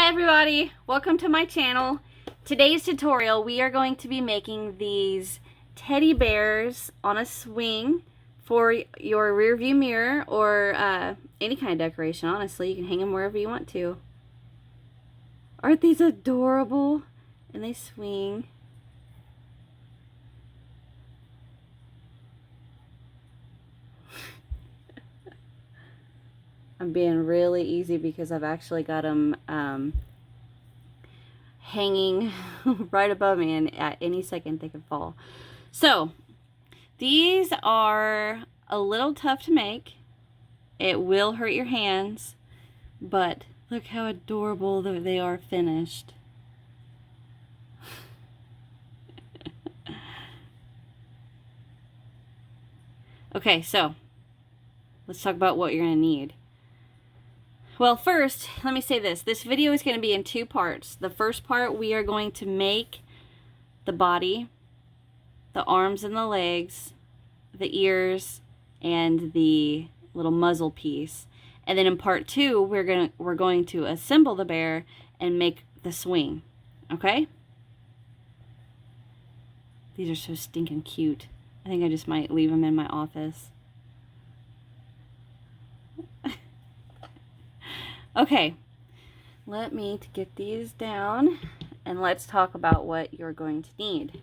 Hi everybody, welcome to my channel. Today's tutorial we are going to be making these teddy bears on a swing for your rear view mirror or any kind of decoration. Honestly, you can hang them wherever you want to. Aren't these adorable? And they swing. I'm being really easy because I've actually got them hanging right above me, and at any second they could fall. So these are a little tough to make. It will hurt your hands, but look how adorable they are finished. Okay, so let's talk about what you're going to need. Well, first, let me say this. This video is going to be in two parts. The first part, we are going to make the body, the arms and the legs, the ears, and the little muzzle piece. And then in part two, we're going to assemble the bear and make the swing. Okay? These are so stinking cute. I think I just might leave them in my office. Okay, let me get these down and let's talk about what you're going to need.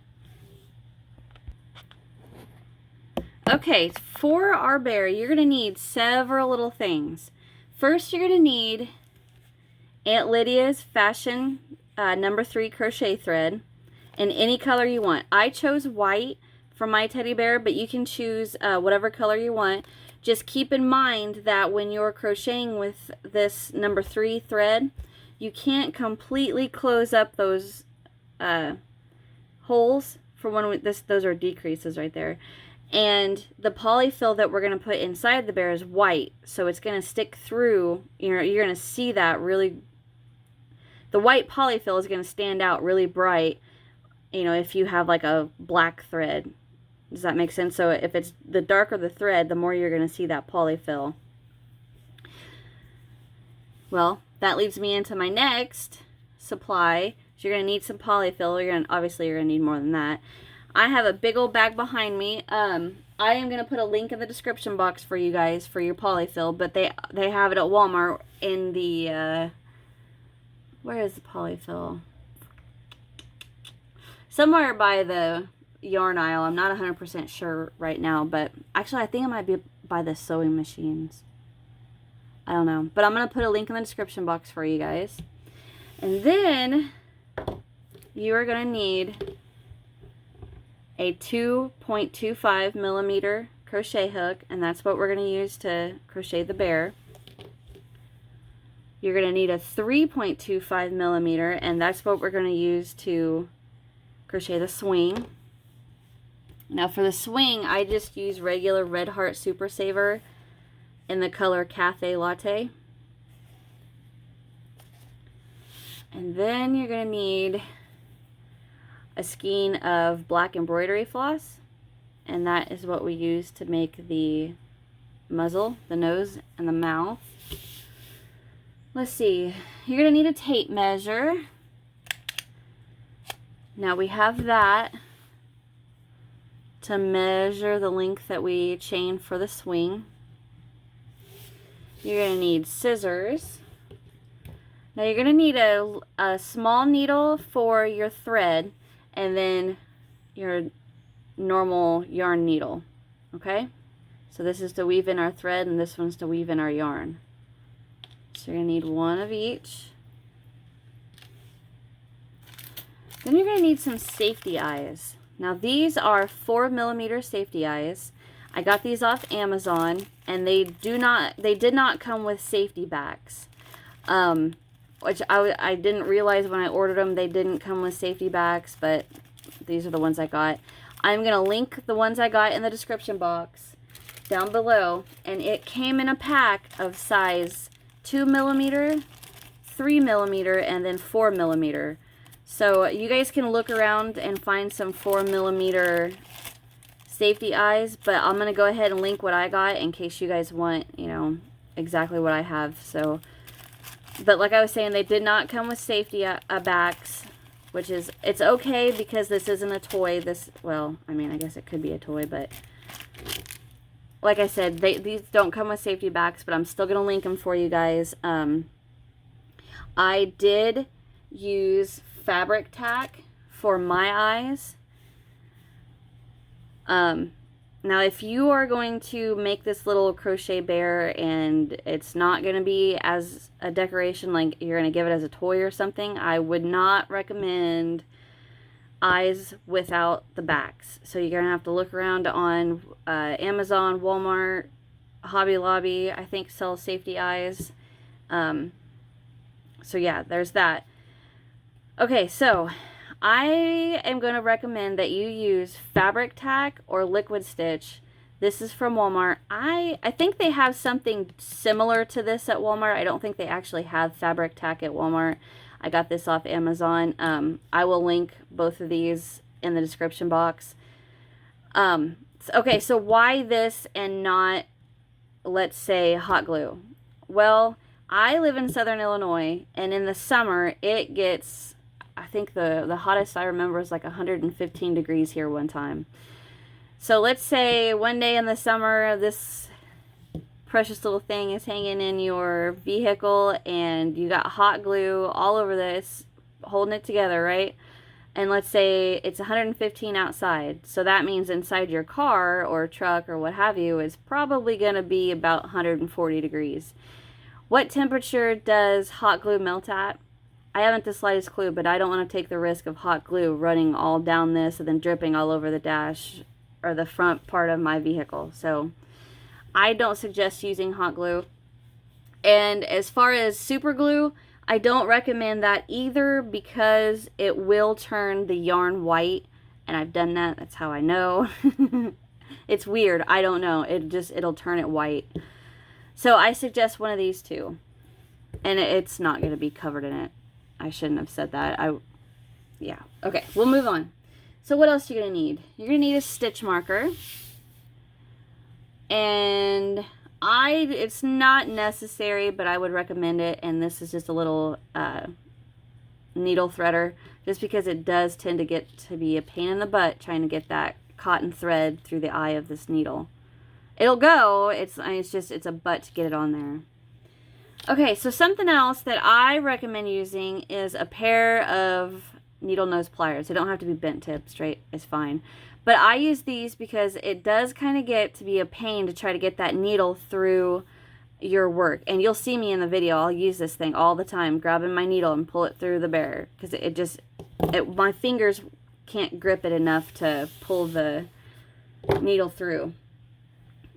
Okay, for our bear, you're going to need several little things. First, you're going to need Aunt Lydia's Fashion number 3 crochet thread in any color you want. I chose white for my teddy bear, but you can choose whatever color you want. Just keep in mind that when you're crocheting with this number 3 thread, you can't completely close up those holes for when those are decreases right there. And the polyfill that we're going to put inside the bear is white, so it's going to stick through. You're going to see that really. The white polyfill is going to stand out really bright, you know, if you have like a black thread. Does that make sense? So if it's the darker the thread, the more you're going to see that polyfill. Well, that leads me into my next supply. So you're going to need some polyfill. Obviously you're going to need more than that. I have a big old bag behind me. I am going to put a link in the description box for you guys for your polyfill, but they have it at Walmart in the where is the polyfill? Somewhere by the yarn aisle. I'm not 100% sure right now, but actually I think it might be by the sewing machines. I don't know, but I'm going to put a link in the description box for you guys. And then you are going to need a 2.25 millimeter crochet hook, and that's what we're going to use to crochet the bear. You're going to need a 3.25 millimeter, and that's what we're going to use to crochet the swing. Now for the swing, I just use regular Red Heart Super Saver in the color Cafe Latte. And then you're going to need a skein of black embroidery floss, and that is what we use to make the muzzle, the nose, and the mouth. Let's see, you're going to need a tape measure. Now we have that to measure the length that we chain for the swing. You're going to need scissors. Now you're going to need a small needle for your thread, and then your normal yarn needle. Okay? So this is to weave in our thread, and this one's to weave in our yarn. So you're going to need one of each. Then you're going to need some safety eyes. Now these are 4 millimeter safety eyes. I got these off Amazon, and they did not come with safety backs, which I didn't realize when I ordered them. They didn't come with safety backs, but these are the ones I got. I'm gonna link the ones I got in the description box down below, and it came in a pack of size 2 millimeter, 3 millimeter, and then 4 millimeter. So you guys can look around and find some 4 millimeter safety eyes, but I'm going to go ahead and link what I got in case you guys want, you know, exactly what I have. So But like I was saying, they did not come with safety backs, which is, it's okay because this isn't a toy. This, well, I mean, I guess it could be a toy, but like I said, these don't come with safety backs, but I'm still going to link them for you guys. I did use Fabric Tac for my eyes. Now, if you are going to make this little crochet bear and it's not going to be as a decoration, like you're going to give it as a toy or something, I would not recommend eyes without the backs. So you're going to have to look around on Amazon, Walmart, Hobby Lobby, I think sells safety eyes. So yeah, there's that. Okay, so I am going to recommend that you use Fabric Tac or Liquid Stitch. This is from Walmart. I think they have something similar to this at Walmart. I don't think they actually have Fabric Tac at Walmart. I got this off Amazon. I will link both of these in the description box. Okay, so why this and not, let's say, hot glue? Well, I live in Southern Illinois, and in the summer, it gets, I think the hottest I remember is like 115 degrees here one time. So let's say one day in the summer, this precious little thing is hanging in your vehicle and you got hot glue all over this, holding it together, right? And let's say it's 115 outside. So that means inside your car or truck or what have you is probably going to be about 140 degrees. What temperature does hot glue melt at? I haven't the slightest clue, but I don't want to take the risk of hot glue running all down this and then dripping all over the dash or the front part of my vehicle. So I don't suggest using hot glue. And as far as super glue, I don't recommend that either because it will turn the yarn white. And I've done that. That's how I know. It's weird. I don't know. It'll turn it white. So I suggest one of these two. And it's not going to be covered in it. I shouldn't have said that. Yeah. Okay, we'll move on. So what else are you going to need? You're going to need a stitch marker. And it's not necessary, but I would recommend it. And this is just a little needle threader, just because it does tend to get to be a pain in the butt trying to get that cotton thread through the eye of this needle. It'll go, it's a butt to get it on there. Okay, so something else that I recommend using is a pair of needle nose pliers. They don't have to be bent tip, straight is fine. But I use these because it does kind of get to be a pain to try to get that needle through your work. And you'll see me in the video, I'll use this thing all the time, grabbing my needle and pull it through the bear. Because my fingers can't grip it enough to pull the needle through.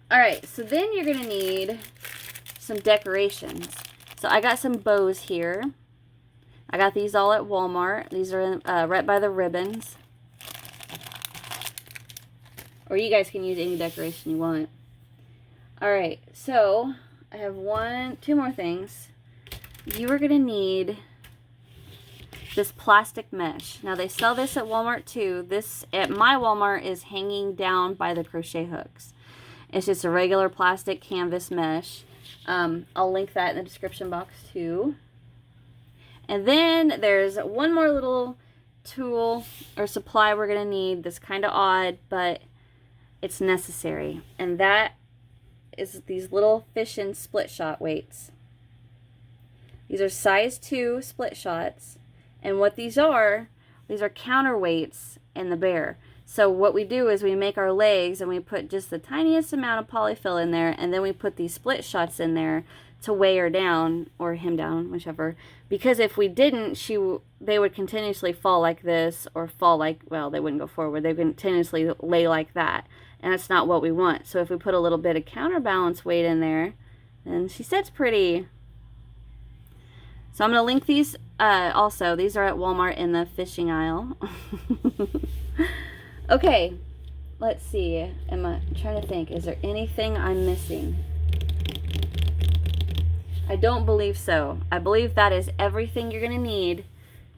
Alright, so then you're going to need some decorations. So I got some bows here. I got these all at Walmart. These are right by the ribbons. Or you guys can use any decoration you want. Alright, so I have two more things. You are going to need this plastic mesh. Now they sell this at Walmart too. This at my Walmart is hanging down by the crochet hooks. It's just a regular plastic canvas mesh. I'll link that in the description box too. And then there's one more little tool or supply we're going to need that's kind of odd, but it's necessary. And that is these little fishing split shot weights. These are size 2 split shots. And what these are counterweights in the bear. So what we do is we make our legs and we put just the tiniest amount of Poly-Fil in there, and then we put these split shots in there to weigh her down, or him down, whichever. Because if we didn't, they would continuously fall like this, or fall like, well, they wouldn't go forward. They would continuously lay like that, and that's not what we want. So if we put a little bit of counterbalance weight in there, then she sits pretty. So I'm going to link these also. These are at Walmart in the fishing aisle. Okay, let's see. I'm trying to think. Is there anything I'm missing? I don't believe so. I believe that is everything you're going to need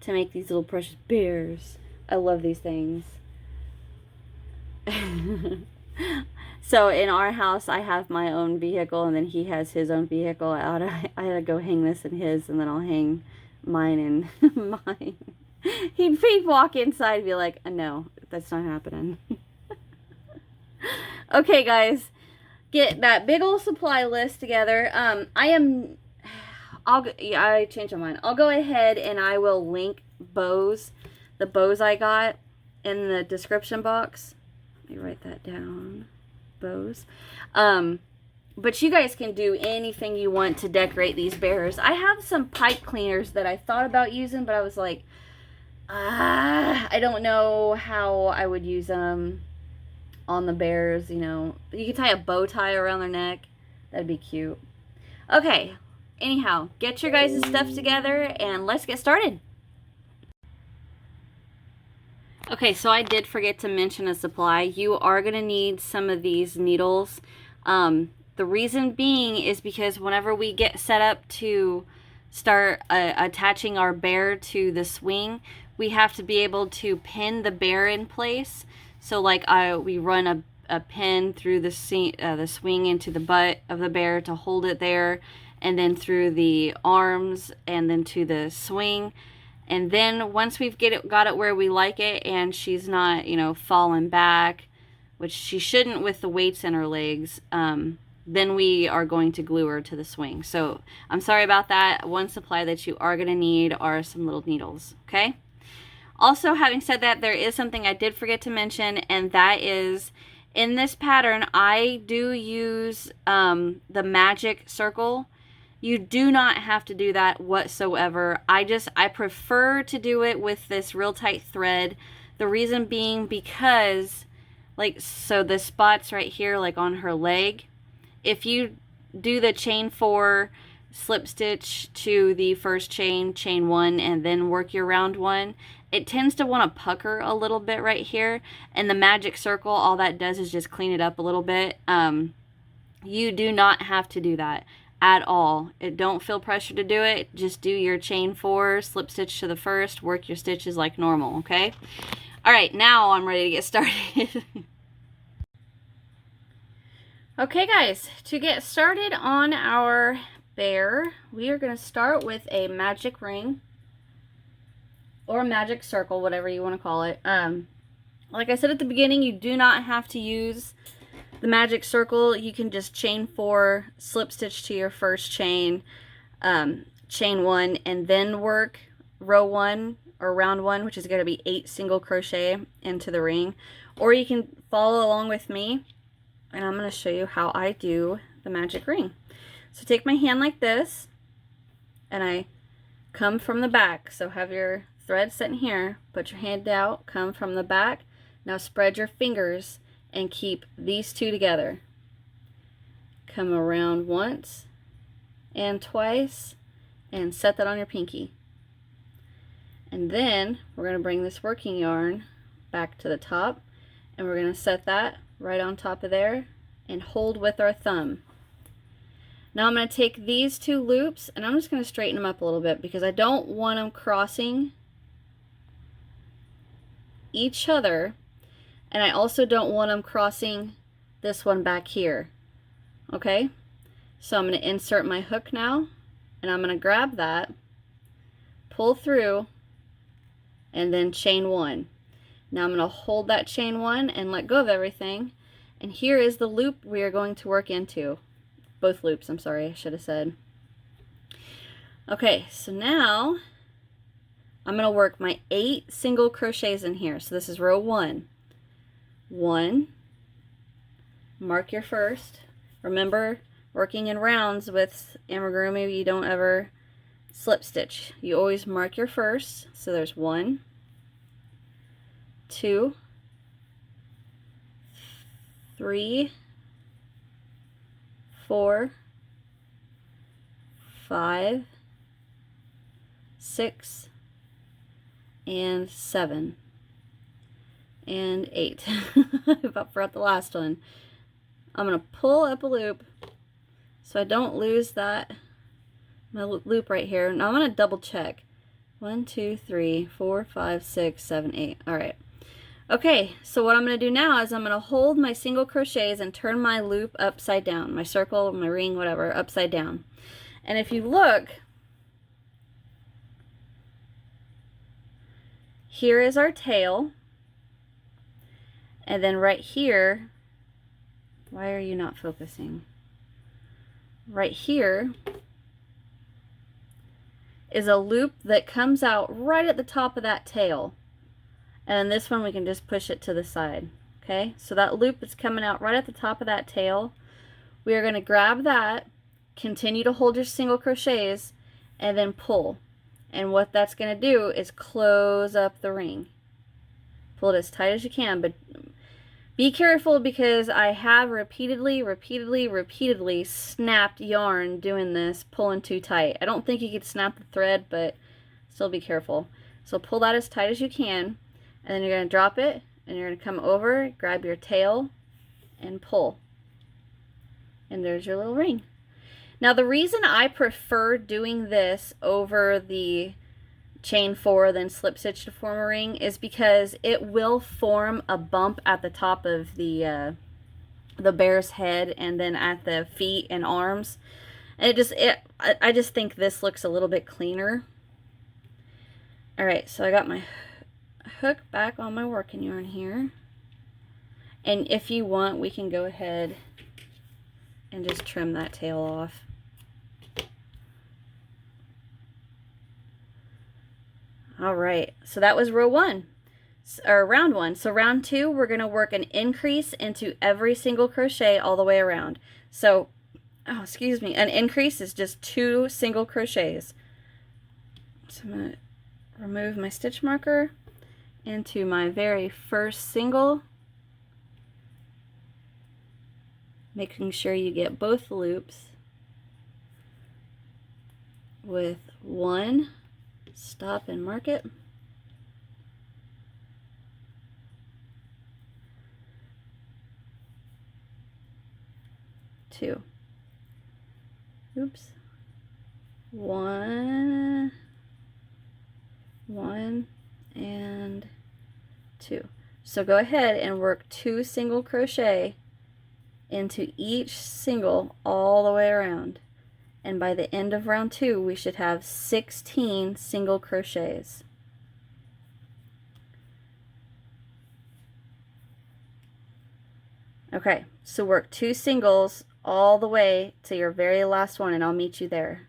to make these little precious bears. I love these things. So in our house, I have my own vehicle, and then he has his own vehicle out. I had to go hang this in his, and then I'll hang mine in mine. He'd walk inside and be like, no, that's not happening. Okay, guys, get that big old supply list together. I changed my mind. I'll go ahead and I will link the bows I got in the description box. Let me write that down. Bows. But you guys can do anything you want to decorate these bears. I have some pipe cleaners that I thought about using, but I was like, I don't know how I would use them on the bears, you know. You could tie a bow tie around their neck. That'd be cute. Okay, anyhow, get your guys' stuff together and let's get started. Okay, so I did forget to mention a supply. You are going to need some of these needles. The reason being is because whenever we get set up to start attaching our bear to the swing, we have to be able to pin the bear in place. So like we run a pin through the swing into the butt of the bear to hold it there, and then through the arms, and then to the swing. And then once we've got it where we like it, and she's not, you know, falling back, which she shouldn't with the weights in her legs, then we are going to glue her to the swing. So I'm sorry about that. One supply that you are going to need are some little needles, okay? Also, having said that, there is something I did forget to mention, and that is in this pattern, I do use the magic circle. You do not have to do that whatsoever. I prefer to do it with this real tight thread. The reason being because, like, so the spots right here, like on her leg, if you do the chain 4, slip stitch to the first chain, chain 1, and then work your round 1, it tends to want to pucker a little bit right here. And the magic circle, all that does is just clean it up a little bit. You do not have to do that at all. Don't feel pressure to do it. Just do your chain 4, slip stitch to the first, work your stitches like normal, okay? All right, now I'm ready to get started. Okay, guys, to get started on our bear, we are going to start with a magic ring or a magic circle, whatever you want to call it. Like I said at the beginning, you do not have to use the magic circle. You can just chain 4, slip stitch to your first chain, chain 1, and then work row 1 or round 1, which is going to be 8 single crochet into the ring. Or you can follow along with me, and I'm going to show you how I do the magic ring. So take my hand like this, and I come from the back. So have your thread sitting here, put your hand out, come from the back. Now spread your fingers and keep these two together. Come around once and twice and set that on your pinky. And then we're going to bring this working yarn back to the top, and we're going to set that right on top of there and hold with our thumb. Now I'm going to take these 2 loops and I'm just going to straighten them up a little bit because I don't want them crossing each other, and I also don't want them crossing this one back here. Okay, so I'm going to insert my hook now, and I'm going to grab that, pull through, and then chain 1. Now I'm going to hold that chain 1 and let go of everything, and here is the loop we are going to work into. Both loops, I'm sorry, I should have said. Okay, so now I'm going to work my 8 single crochets in here. So this is row 1. 1, mark your first. Remember, working in rounds with amigurumi, you don't ever slip stitch. You always mark your first. So there's 1, 2, 3, 4, 5, 6, and 7, and 8. I about forgot the last one. I'm going to pull up a loop so I don't lose that, my loop right here. Now I'm going to double check. 1, 2, 3, 4, 5, 6, 7, 8. All right. Okay, so what I'm going to do now is I'm going to hold my single crochets and turn my loop upside down, my circle, my ring, whatever, upside down. And if you look, here is our tail, and then right here, why are you not focusing? Right here is a loop that comes out right at the top of that tail. And this one we can just push it to the side. Okay, so that loop is coming out right at the top of that tail. We are going to grab that, continue to hold your single crochets, and then pull. And what that's going to do is close up the ring. Pull it as tight as you can, but be careful because I have repeatedly snapped yarn doing this, pulling too tight. I don't think you could snap the thread, but still be careful. So pull that as tight as you can, and then you're going to drop it, and you're going to come over, grab your tail, and pull. And there's your little ring. Now the reason I prefer doing this over the chain 4 then slip stitch to form a ring is because it will form a bump at the top of the bear's head and then at the feet and arms, and I just think this looks a little bit cleaner. All right, so I got my hook back on my working yarn here, and if you want we can go ahead and just trim that tail off. All right, so that was row 1, or round 1. So round 2, we're going to work an increase into every single crochet all the way around. So, oh, excuse me, an increase is just 2 single crochets. So I'm going to remove my stitch marker into my very first single, making sure you get both loops with 1. Stop and mark it. 2. Oops. 1, 1, and 2. So go ahead and work 2 single crochet into each single all the way around. And by the end of round 2, we should have 16 single crochets. Okay, so work 2 singles all the way to your very last one, and I'll meet you there.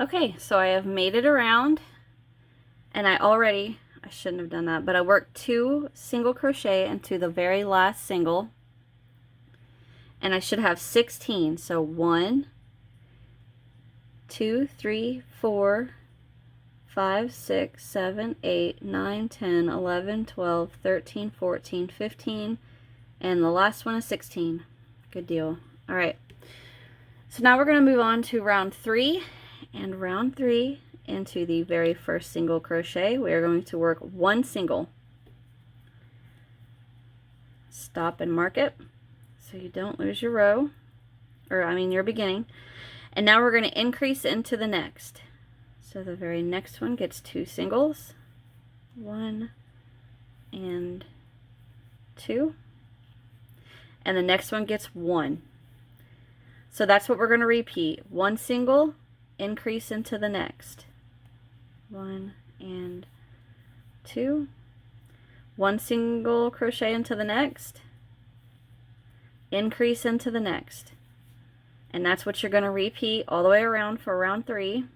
Okay, so I have made it around, and I shouldn't have done that, but I worked 2 single crochet into the very last single, and I should have 16. So 1, 2, 3, 4, 5, 6, 7, 8, 9, 10, 11, 12, 13, 14, 15, and the last one is 16. Good deal. All right. So now we're going to move on to round 3, and round 3 into the very first single crochet, we are going to work 1 single. Stop and mark it so you don't lose your row, or I mean your beginning. And now we're going to increase into the next. So the very next one gets 2 singles, 1 and 2, and the next one gets 1. So that's what we're going to repeat. 1 single, increase into the next. 1 and 2. 1 single crochet into the next. Increase into the next. And that's what you're going to repeat all the way around for round 3.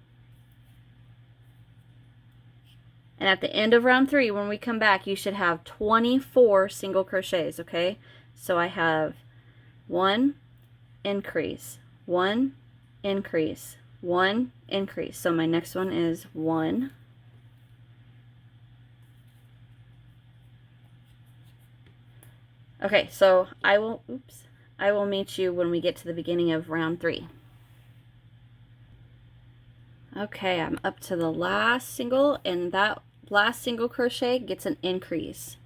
And at the end of round 3, when we come back, you should have 24 single crochets, okay? So I have 1, increase, 1, increase, 1, increase. So my next one is 1. Okay, so I will meet you when we get to the beginning of round 3. Okay, I'm up to the last single, and that last single crochet gets an increase.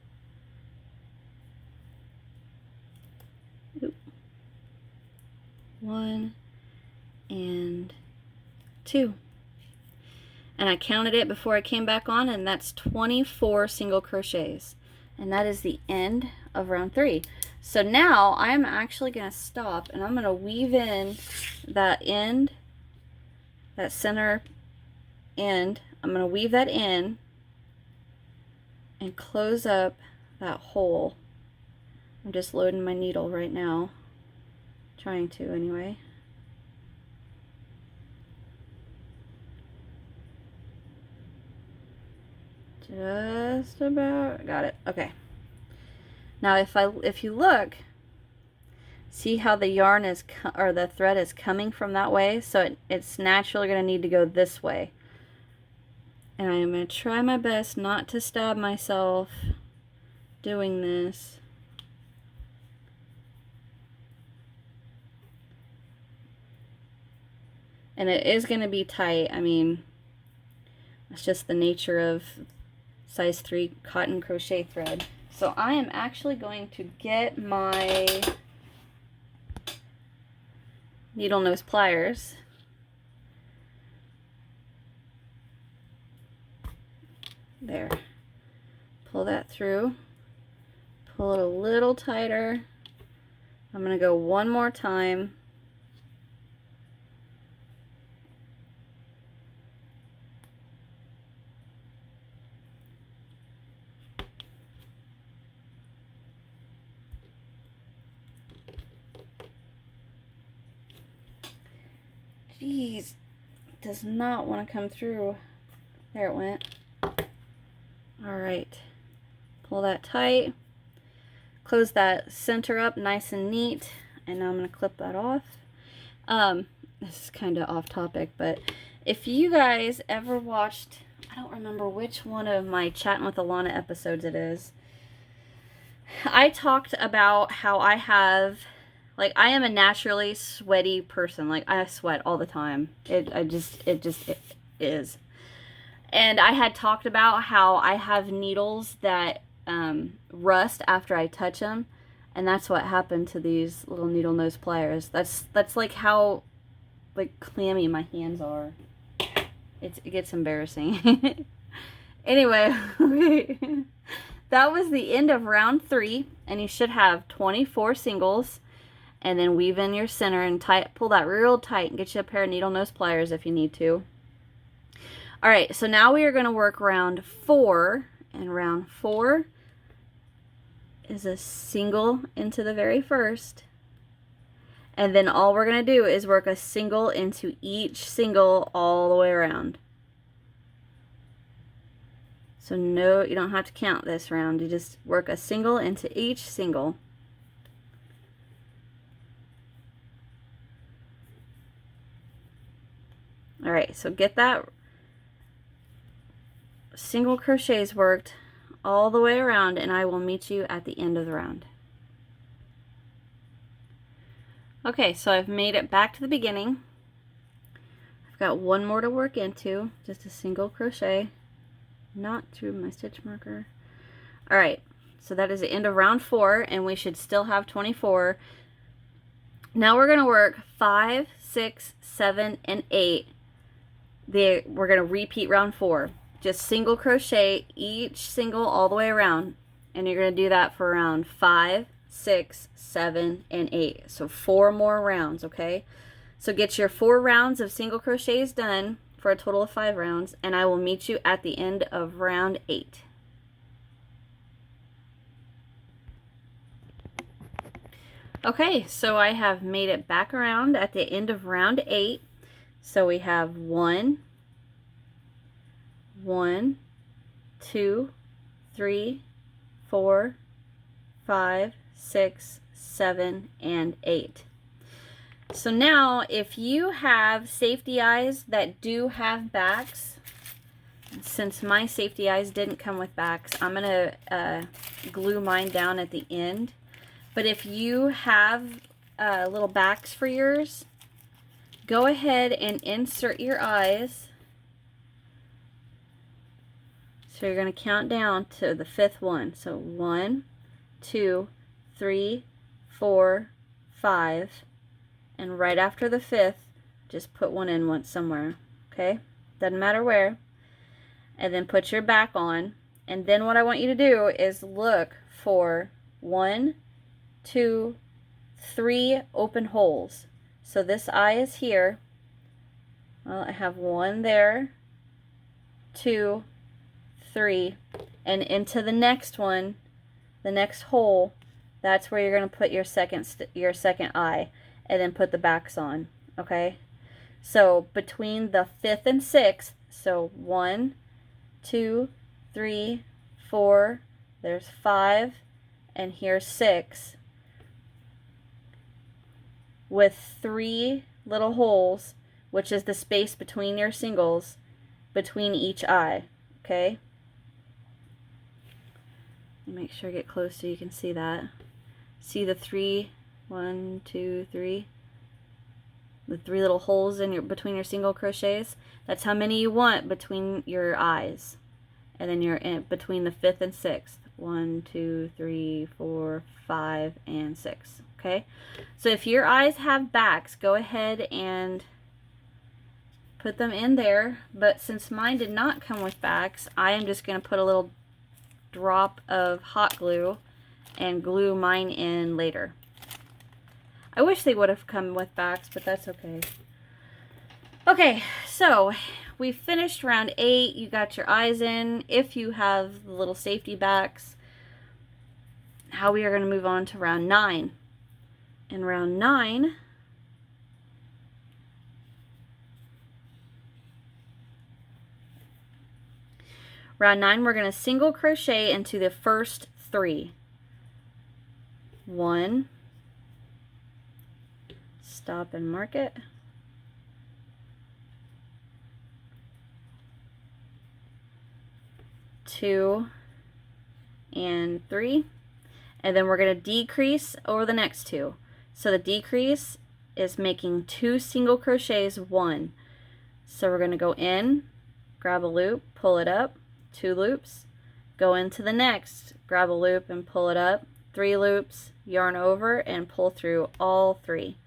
1 and 2. and I counted it before I came back on, and that's 24 single crochets. And that is the end of round 3. So now I'm actually going to stop, and I'm going to weave in that end, that center end. I'm going to weave that in and close up that hole. I'm just loading my needle right now, trying to anyway. Just about got it. Okay. Now if you look, see how the yarn is or the thread is coming from that way, so it's naturally going to need to go this way. And I'm going to try my best not to stab myself doing this. And it is going to be tight. I mean, it's just the nature of size 3 cotton crochet thread. So I am actually going to get my needle nose pliers. There. Pull that through. Pull it a little tighter. I'm going to go one more time. Jeez, does not want to come through. There it went. Alright, pull that tight, close that center up nice and neat, and now I'm going to clip that off. This is kind of off topic, but if you guys ever watched, I don't remember which one of my Chatting with Alana episodes it is, I talked about how I have, like, I am a naturally sweaty person. Like, I sweat all the time. It is. And I had talked about how I have needles that rust after I touch them, and that's what happened to these little needle nose pliers. That's like how like clammy my hands are. It gets embarrassing. Anyway, that was the end of round 3, and you should have 24 singles, and then weave in your center and pull that real tight and get you a pair of needle nose pliers if you need to. Alright, so now we are going to work round 4, and round 4 is a single into the very first, and then all we're going to do is work a single into each single all the way around. So no, you don't have to count this round, you just work a single into each single. Alright, so get that single crochets worked all the way around, and I will meet you at the end of the round. Okay, so I've made it back to the beginning. I've got one more to work into, just a single crochet, not through my stitch marker. Alright, so that is the end of round 4, and we should still have 24. Now we're going to work 5, 6, 7, and 8. We're going to repeat round 4. Just single crochet each single all the way around, and you're going to do that for round 5, 6, 7, and 8. So 4 more rounds, okay? So get your 4 rounds of single crochets done for a total of 5 rounds, and I will meet you at the end of round 8. Okay, so I have made it back around at the end of round 8. So we have 1, 2, 3, 4, 5, 6, 7, and 8. So now if you have safety eyes that do have backs, since my safety eyes didn't come with backs, I'm going to glue mine down at the end. But if you have little backs for yours, go ahead and insert your eyes. So you're going to count down to the 5th one. So 1, 2, 3, 4, 5, and right after the 5th, just put one in somewhere. Okay? Doesn't matter where. and then put your back on. And then what I want you to do is look for 1, 2, 3 open holes. So this eye is here. Well, I have 1 there, 2, 3, and into the next one, the next hole, that's where you're going to put your second eye, and then put the backs on. Okay, so between the 5th and 6th, so 1, 2, 3, 4, there's 5, and here's 6, with 3 little holes, which is the space between your singles, between each eye. Okay, make sure I get close so you can see that. See the 3, 1, 2, 3, the 3 little holes in between your single crochets. That's how many you want between your eyes. And then you're in between the 5th and 6th. 1, 2, 3, 4, 5, and 6. Okay, so if your eyes have backs, go ahead and put them in there. But since mine did not come with backs, I am just going to put a little drop of hot glue and glue mine in later. I wish they would have come with backs, but that's okay. Okay, so we finished round 8. You got your eyes in. If you have the little safety backs, how we are going to move on to round 9. In round 9, we're going to single crochet into the first 3. 1, stop and mark it. 2 and 3, and then we're going to decrease over the next 2. So the decrease is making 2 single crochets, 1. So we're going to go in, grab a loop, pull it up, 2 loops, go into the next, grab a loop and pull it up, 3 loops, yarn over and pull through all 3,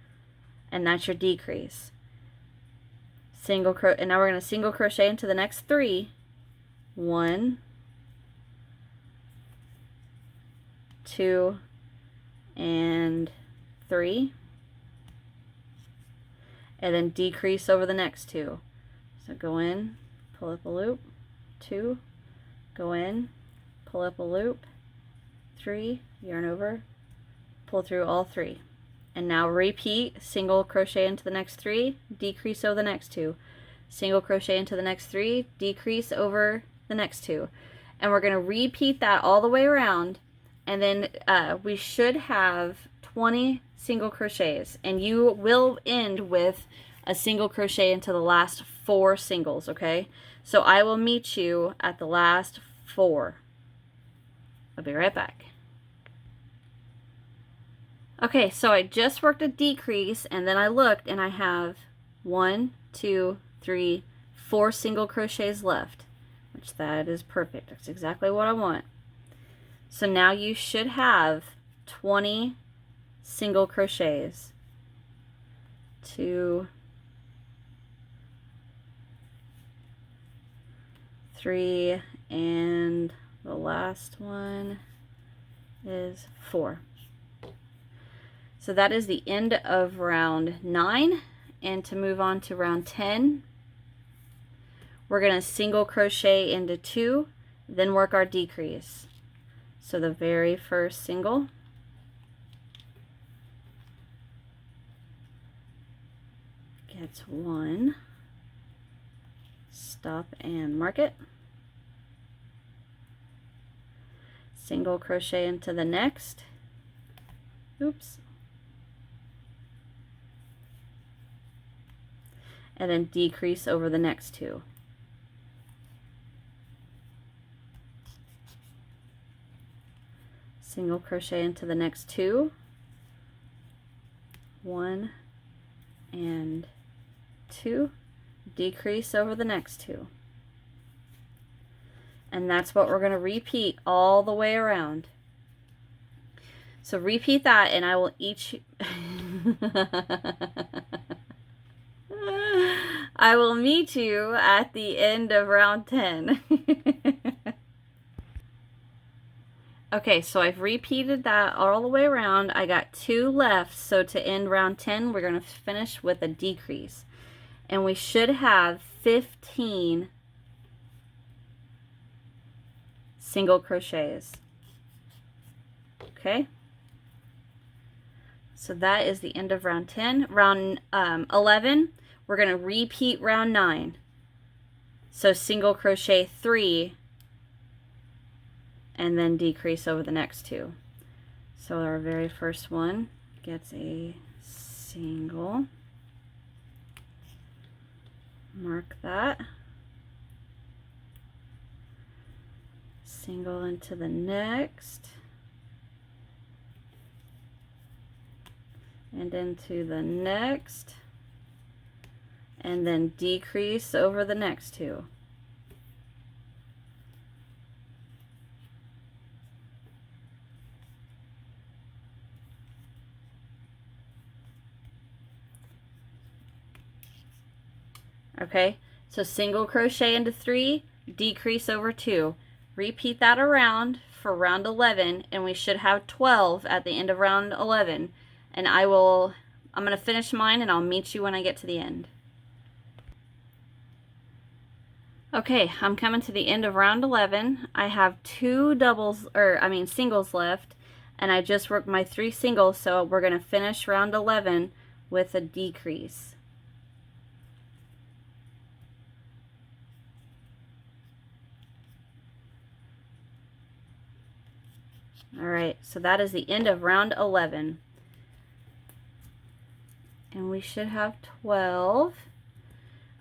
and that's your decrease. And now we're going to single crochet into the next 3. 1, 2, and 3, and then decrease over the next 2. So go in, pull up a loop, 2, go in, pull up a loop, 3, yarn over, pull through all 3. And now repeat, single crochet into the next 3, decrease over the next 2, single crochet into the next 3, decrease over the next 2. And we're going to repeat that all the way around, and then we should have 20 single crochets, and you will end with a single crochet into the last 4 singles. Okay, so I will meet you at the last 4. I'll be right back. Okay, so I just worked a decrease, and then I looked and I have 1, 2, 3, 4 single crochets left, which that is perfect. That's exactly what I want. So now you should have 20 single crochets. 2, 3, and the last one is 4. So that is the end of round 9. And to move on to round 10, we're going to single crochet into 2, then work our decrease. So the very first single, gets 1, stop and mark it, single crochet into the next, oops, and then decrease over the next 2. Single crochet into the next 2, 1 and 2, decrease over the next 2. And that's what we're going to repeat all the way around. So repeat that, and I will I will meet you at the end of round 10. Okay, so I've repeated that all the way around. I got 2 left, so to end round 10, we're going to finish with a decrease. And we should have 15 single crochets. Okay? So that is the end of round 10. Round 11, we're going to repeat round 9. So single crochet 3 and then decrease over the next 2. So our very first one gets a single. Mark that. Single into the next. And into the next. And then decrease over the next 2. Okay, so single crochet into 3, decrease over 2. Repeat that around for round 11, and we should have 12 at the end of round 11. And I'm going to finish mine, and I'll meet you when I get to the end. Okay, I'm coming to the end of round 11. I have 2 singles left, and I just worked my 3 singles, so we're going to finish round 11 with a decrease. Alright, so that is the end of round 11. And we should have 12.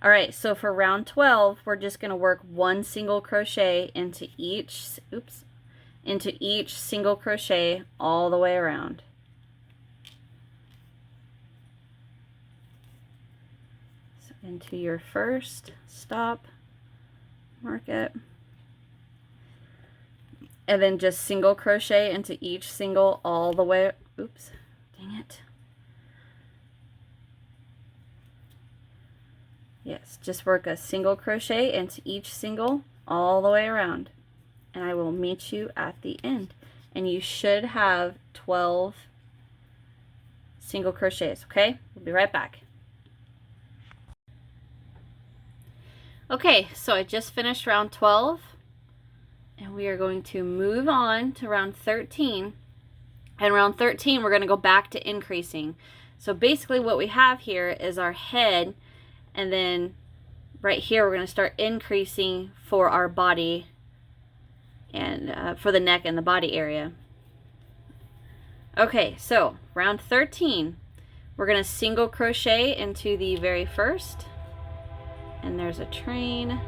Alright, so for round 12, we're just going to work 1 single crochet into each single crochet all the way around. So into your first, stop, mark it. And then just single crochet into each single all the way, oops, dang it. Yes, just work a single crochet into each single all the way around. And I will meet you at the end. And you should have 12 single crochets, okay? We'll be right back. Okay, so I just finished round 12. And we are going to move on to round 13. And round 13, we're going to go back to increasing. So basically what we have here is our head, and then right here we're going to start increasing for our body and for the neck and the body area. Okay, so round 13, we're going to single crochet into the very first. And there's a train.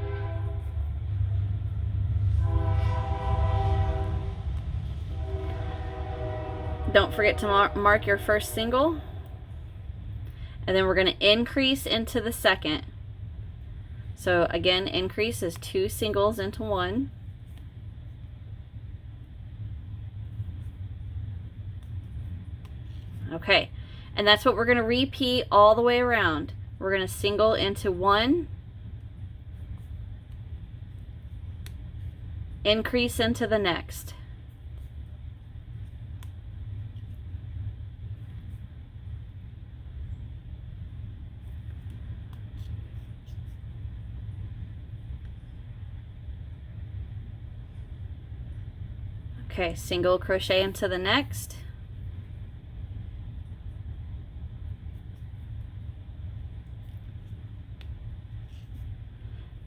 Don't forget to mark your first single. And then we're going to increase into the second. So again, increase is 2 singles into 1. Okay, and that's what we're going to repeat all the way around. We're going to single into 1, increase into the next. Okay, single crochet into the next.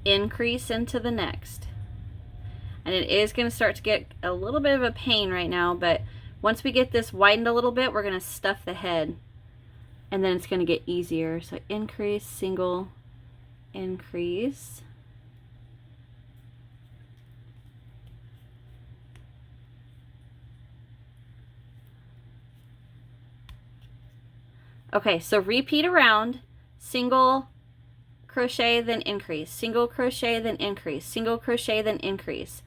Increase into the next. And it is going to start to get a little bit of a pain right now, but once we get this widened a little bit, we're going to stuff the head. And then it's going to get easier. So increase, single, increase. Okay, so repeat around, single crochet, then increase, single crochet, then increase, single crochet, then increase.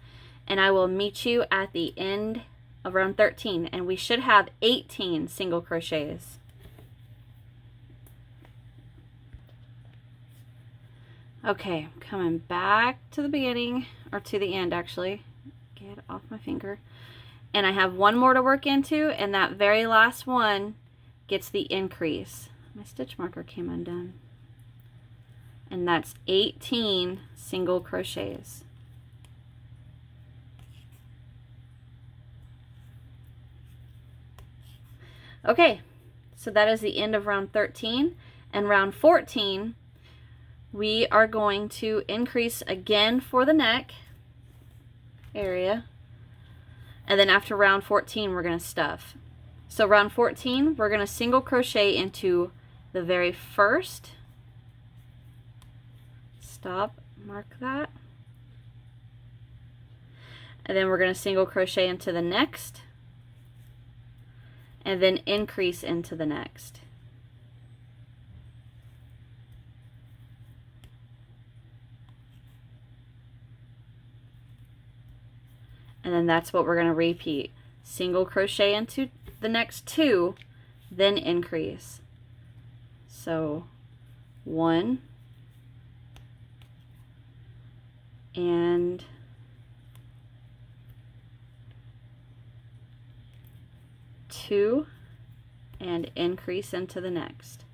And I will meet you at the end of round 13, and we should have 18 single crochets. Okay, coming back to the beginning, or to the end actually. Get off my finger. And I have one more to work into, and that very last one gets the increase. My stitch marker came undone. And that's 18 single crochets. Okay, so that is the end of round 13. And round 14, we are going to increase again for the neck area. And then after round 14, we're going to stuff. So round 14, we're going to single crochet into the very first. Stop, mark that. And then we're going to single crochet into the next. And then increase into the next. And then that's what we're going to repeat. Single crochet into the next two, then increase. So 1 and 2 and increase into the next.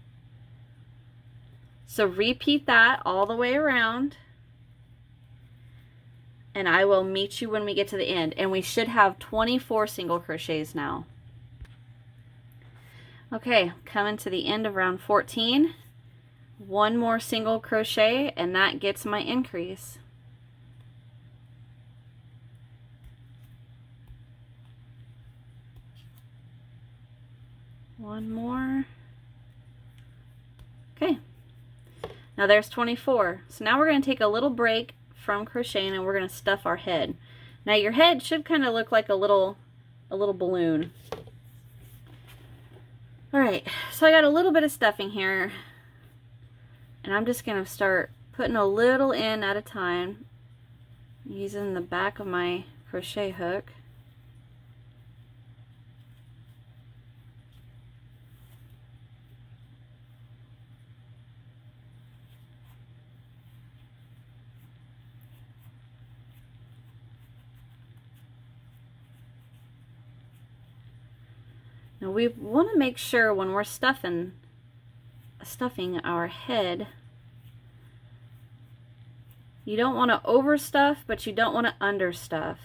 So repeat that all the way around, and I will meet you when we get to the end. And we should have 24 single crochets now. Okay, coming to the end of round 14. One more single crochet, and that gets my increase. One more. Okay. Now there's 24. So now we're going to take a little break from crocheting, and we're going to stuff our head. Now your head should kind of look like a little balloon. Alright, so I got a little bit of stuffing here, and I'm just going to start putting a little in at a time using the back of my crochet hook. Now we want to make sure when we're stuffing our head, you don't want to overstuff, but you don't want to understuff.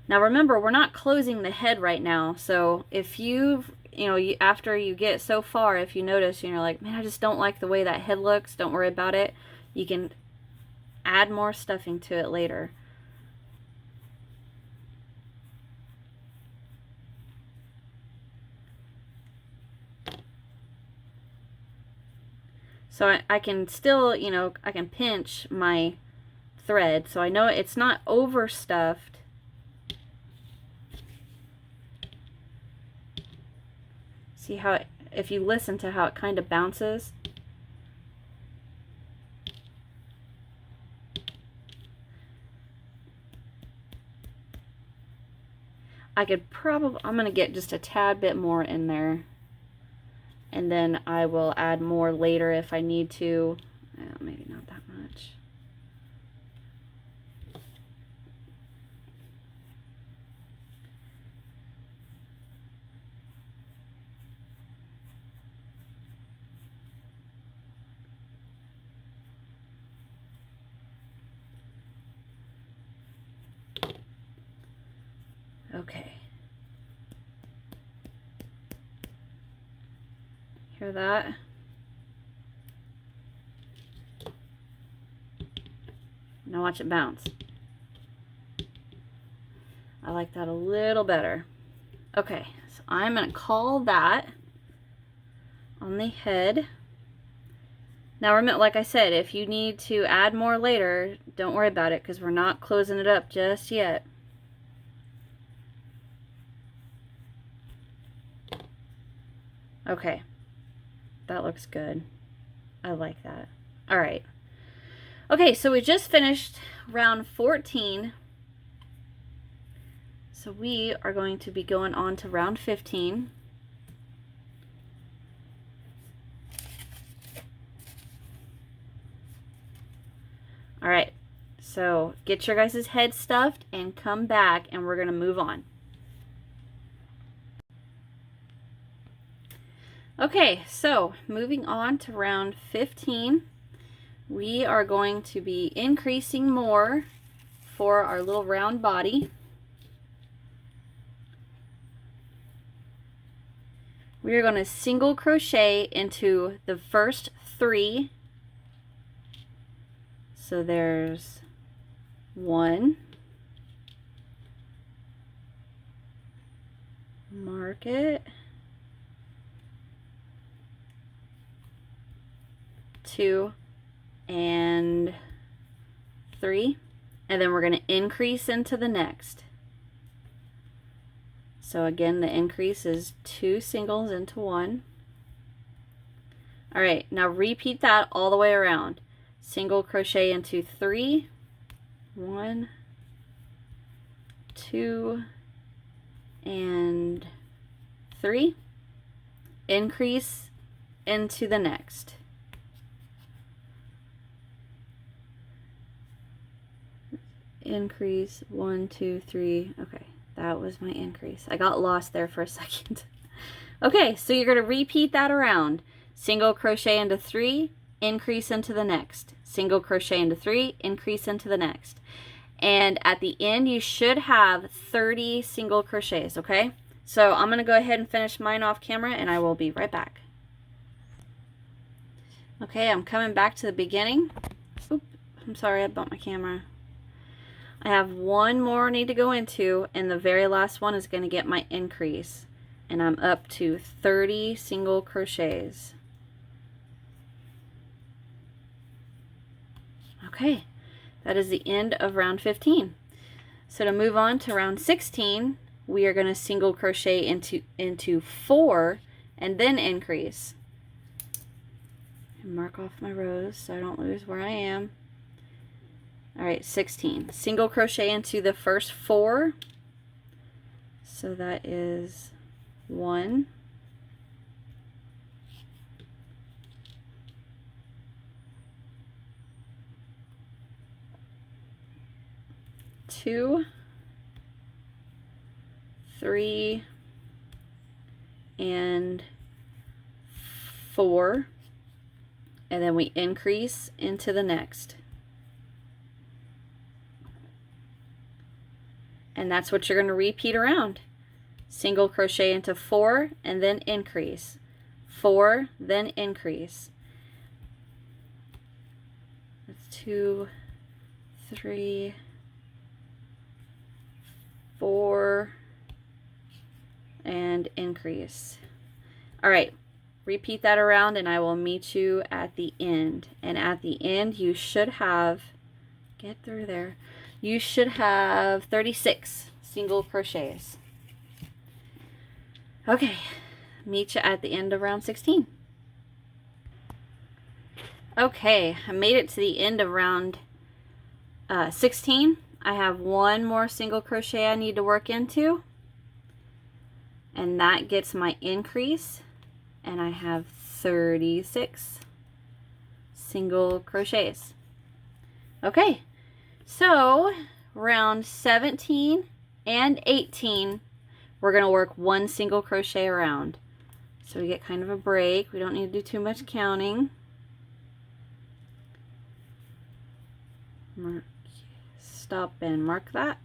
Now remember, we're not closing the head right now, so if after you get so far, if you notice and you're like, man, I just don't like the way that head looks, don't worry about it. You can add more stuffing to it later. So I can still, I can pinch my thread, so I know it's not overstuffed. See how if you listen to how it kind of bounces. I'm going to get just a tad bit more in there. And then I will add more later if I need to. Maybe not that much. Okay. Hear that? Now watch it bounce. I like that a little better. Okay, so I'm going to call that on the head. Now remember, like I said, if you need to add more later, don't worry about it because we're not closing it up just yet. Okay. That looks good. I like that. All right. Okay, so we just finished round 14. So we are going to be going on to round 15. All right, so get your guys' head stuffed and come back and we're going to move on. Okay, so moving on to round 15, we are going to be increasing more for our little round body. We are going to single crochet into the first 3. So there's 1, mark it, 2 and 3, and then we're going to increase into the next. So again, the increase is 2 singles into 1. All right, now repeat that all the way around. Single crochet into 3, 1, 2, and 3. Increase into the next. Increase 1, 2, 3. Okay, that was my increase. I got lost there for a second. Okay, so you're going to repeat that around. Single crochet into 3, increase into the next. Single crochet into 3, increase into the next. And at the end, you should have 30 single crochets, okay? So I'm going to go ahead and finish mine off camera, and I will be right back. Okay, I'm coming back to the beginning. Oop, I'm sorry, I bumped my camera. I have one more I need to go into, and the very last one is going to get my increase. And I'm up to 30 single crochets. Okay, that is the end of round 15. So to move on to round 16, we are going to single crochet into 4 and then increase. And mark off my rows so I don't lose where I am. All right, 16. Single crochet into the first 4. So that is 1, 2, 3, and 4, and then we increase into the next. And that's what you're going to repeat around. Single crochet into 4 and then increase. 4, then increase. That's 2, 3, 4, and increase. All right, repeat that around and I will meet you at the end. And at the end, you should have, get through there, you should have 36 single crochets. Okay, meet you at the end of round 16. Okay, I made it to the end of round 16. I have one more single crochet I need to work into, and that gets my increase, and I have 36 single crochets. Okay, so round 17 and 18, we're going to work one single crochet around. So we get kind of a break. We don't need to do too much counting. Stop and mark that.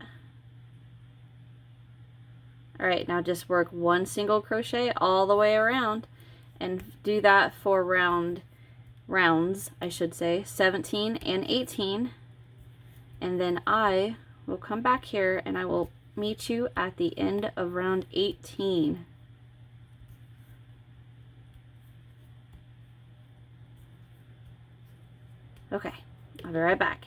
All right, now just work one single crochet all the way around, and do that for rounds, I should say, 17 and 18. And then I will come back here and I will meet you at the end of round 18. Okay, I'll be right back.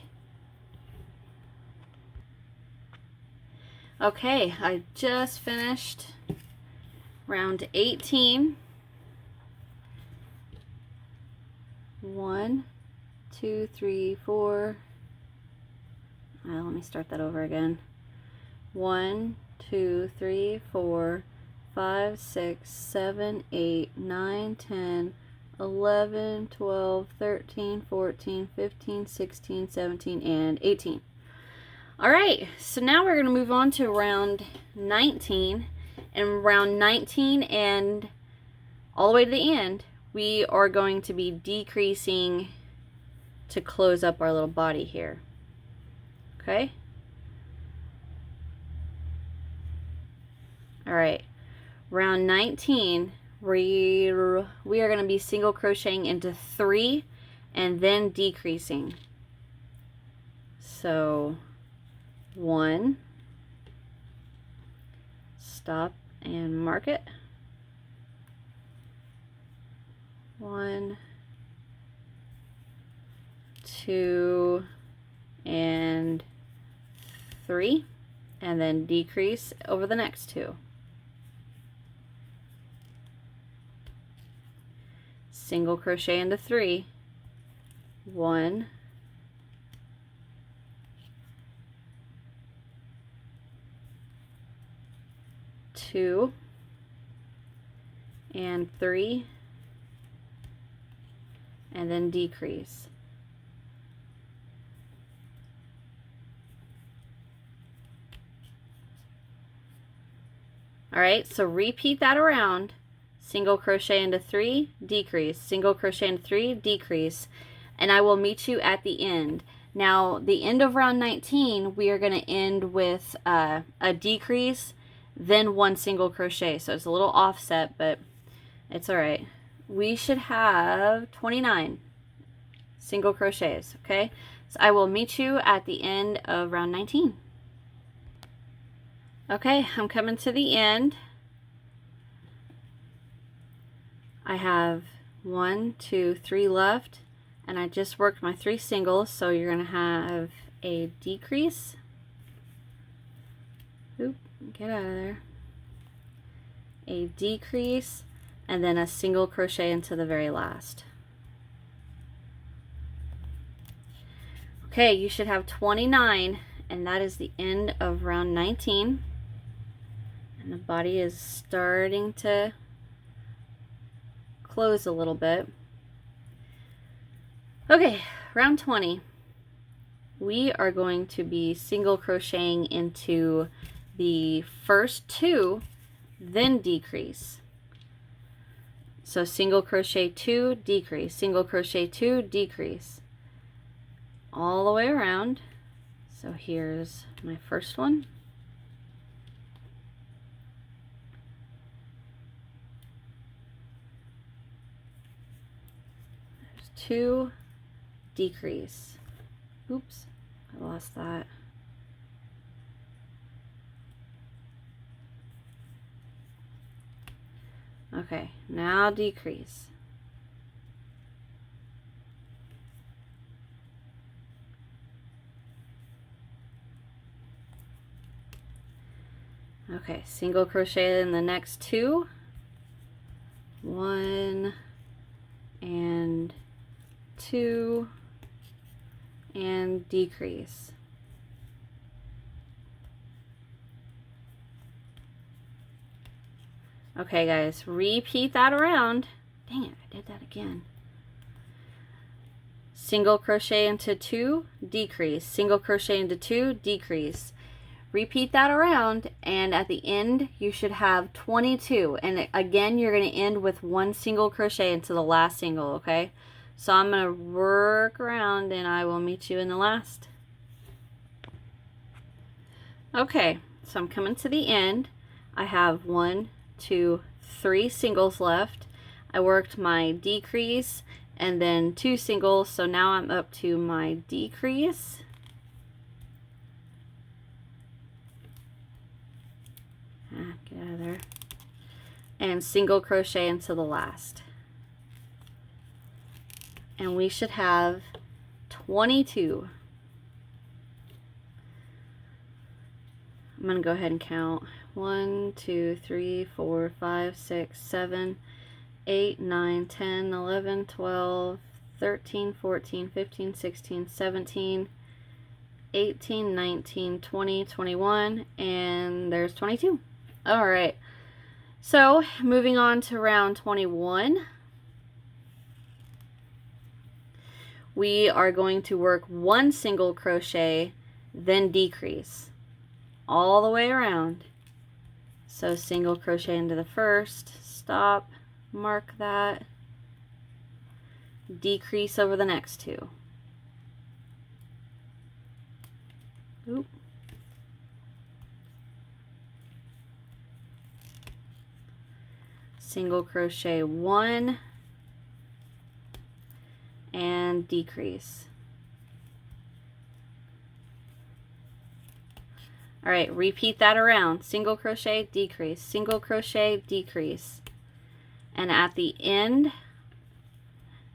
Okay, I just finished round 18. 1, 2, 3, 4. Let me start that over again. 1, 2, 3, 4, 5, 6, 7, 8, 9, 10, 11, 12, 13, 14, 15, 16, 17, and 18. All right, so now we're going to move on to round 19. And round 19 and all the way to the end, we are going to be decreasing to close up our little body here. Okay? All right, round 19, we are going to be single crocheting into 3 and then decreasing. So 1, stop and mark it. 1, 2, and 3, and then decrease over the next 2. Single crochet into 3. 1, 2, and 3, and then decrease. All right, so repeat that around. Single crochet into 3, decrease, single crochet into 3, decrease, and I will meet you at the end. Now, the end of round 19, we are going to end with a decrease, then 1 single crochet. So it's a little offset, but it's all right. We should have 29 single crochets, okay? So I will meet you at the end of round 19. Okay, I'm coming to the end. I have 1, 2, 3 left, and I just worked my 3 singles, so you're going to have a decrease. Oop, get out of there. A decrease, and then a single crochet into the very last. Okay, you should have 29, and that is the end of round 19. And the body is starting to close a little bit. Okay, round 20. We are going to be single crocheting into the first 2, then decrease. So single crochet 2, decrease, single crochet 2, decrease, all the way around. So here's my first one. There's 2, decrease. Oops, I lost that. Okay, now decrease. Okay, single crochet in the next 2. 1 and 2 and decrease. Okay guys, repeat that around. Dang it, I did that again. Single crochet into 2, decrease, single crochet into 2, decrease. Repeat that around, and at the end you should have 22, and again you're going to end with 1 single crochet into the last single. Okay, so I'm going to work around and I will meet you in the last. Okay, so I'm coming to the end. I have 1, 2, 3 singles left. I worked my decrease and then 2 singles, so now I'm up to my decrease. Get out of there. And single crochet into the last. And we should have 22. I'm going to go ahead and count. 1, 2, 3, 4, 5, 6, 7, 8, 9, 10, 11, 12, 13, 14, 15, 16, 17, 18, 19, 20, 21, and there's 22. All right, so moving on to round 21. we are going to work 1 single crochet, then decrease all the way around. So single crochet into the first, stop, mark that, decrease over the next 2. Oop. Single crochet 1 and decrease. All right, repeat that around. Single crochet, decrease, single crochet, decrease. And at the end,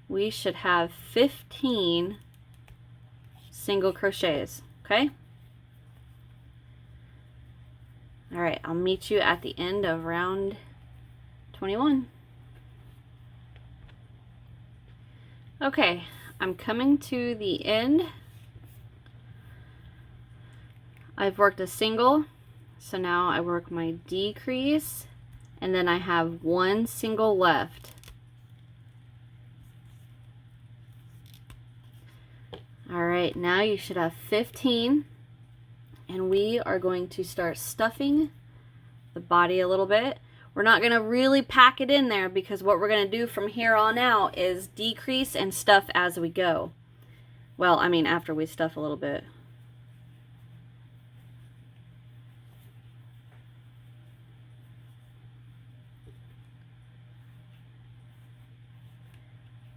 we should have 15 single crochets, okay? All right, I'll meet you at the end of round 21. Okay, I'm coming to the end. I've worked a single, so now I work my decrease, and then I have 1 single left. All right, now you should have 15, and we are going to start stuffing the body a little bit. We're not going to really pack it in there because what we're going to do from here on out is decrease and stuff as we go. Well, I mean after we stuff a little bit.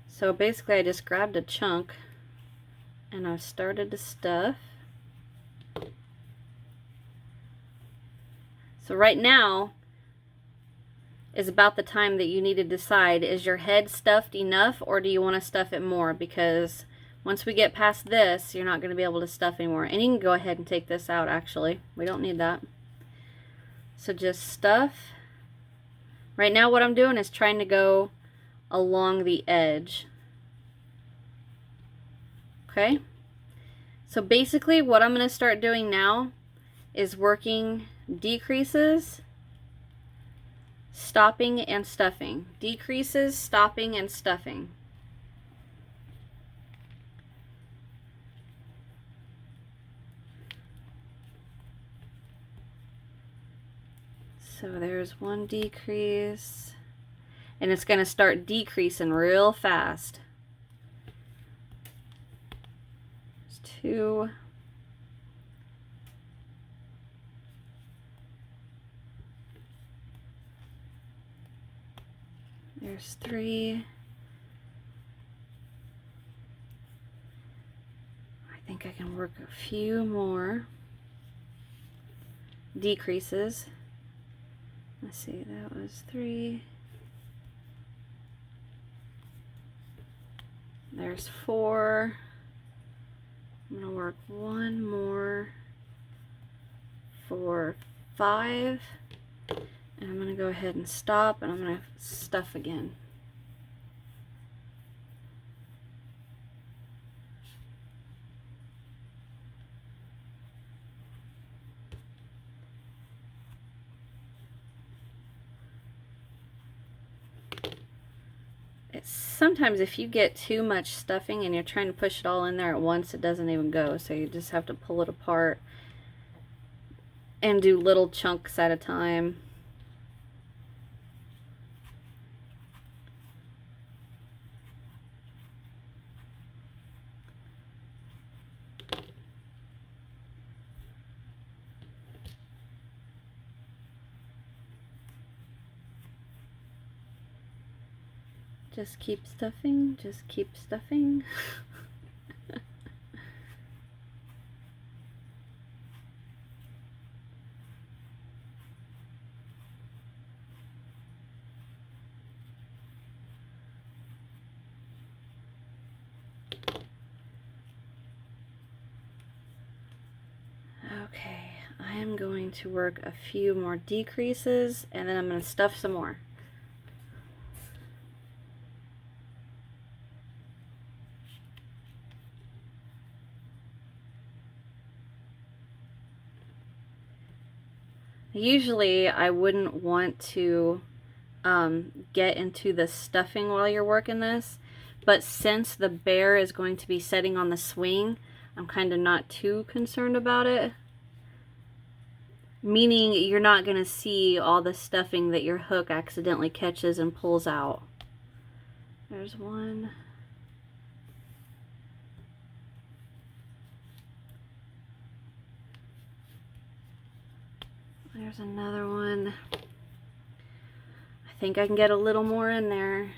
So basically I just grabbed a chunk and I started to stuff. So right now is about the time that you need to decide, is your head stuffed enough or do you want to stuff it more? Because once we get past this, you're not going to be able to stuff anymore. And you can go ahead and take this out actually. We don't need that. So just stuff. Right now what I'm doing is trying to go along the edge. Okay? So basically what I'm going to start doing now is working decreases, stopping and stuffing. Decreases, stopping and stuffing. So there's 1 decrease, and it's going to start decreasing real fast. There's 2. There's 3. I think I can work a few more decreases. Let's see, that was 3. There's 4. I'm going to work 1 more for 5. And I'm going to go ahead and stop, and I'm going to stuff again. Sometimes if you get too much stuffing and you're trying to push it all in there at once, it doesn't even go. So you just have to pull it apart and do little chunks at a time. Just keep stuffing, just keep stuffing. Okay, I am going to work a few more decreases and then I'm going to stuff some more. Usually I wouldn't want to get into the stuffing while you're working this, But since the bear is going to be sitting on the swing, I'm kind of not too concerned about it. Meaning you're not going to see all the stuffing that your hook accidentally catches and pulls out. There's one. There's another one. I think I can get a little more in there.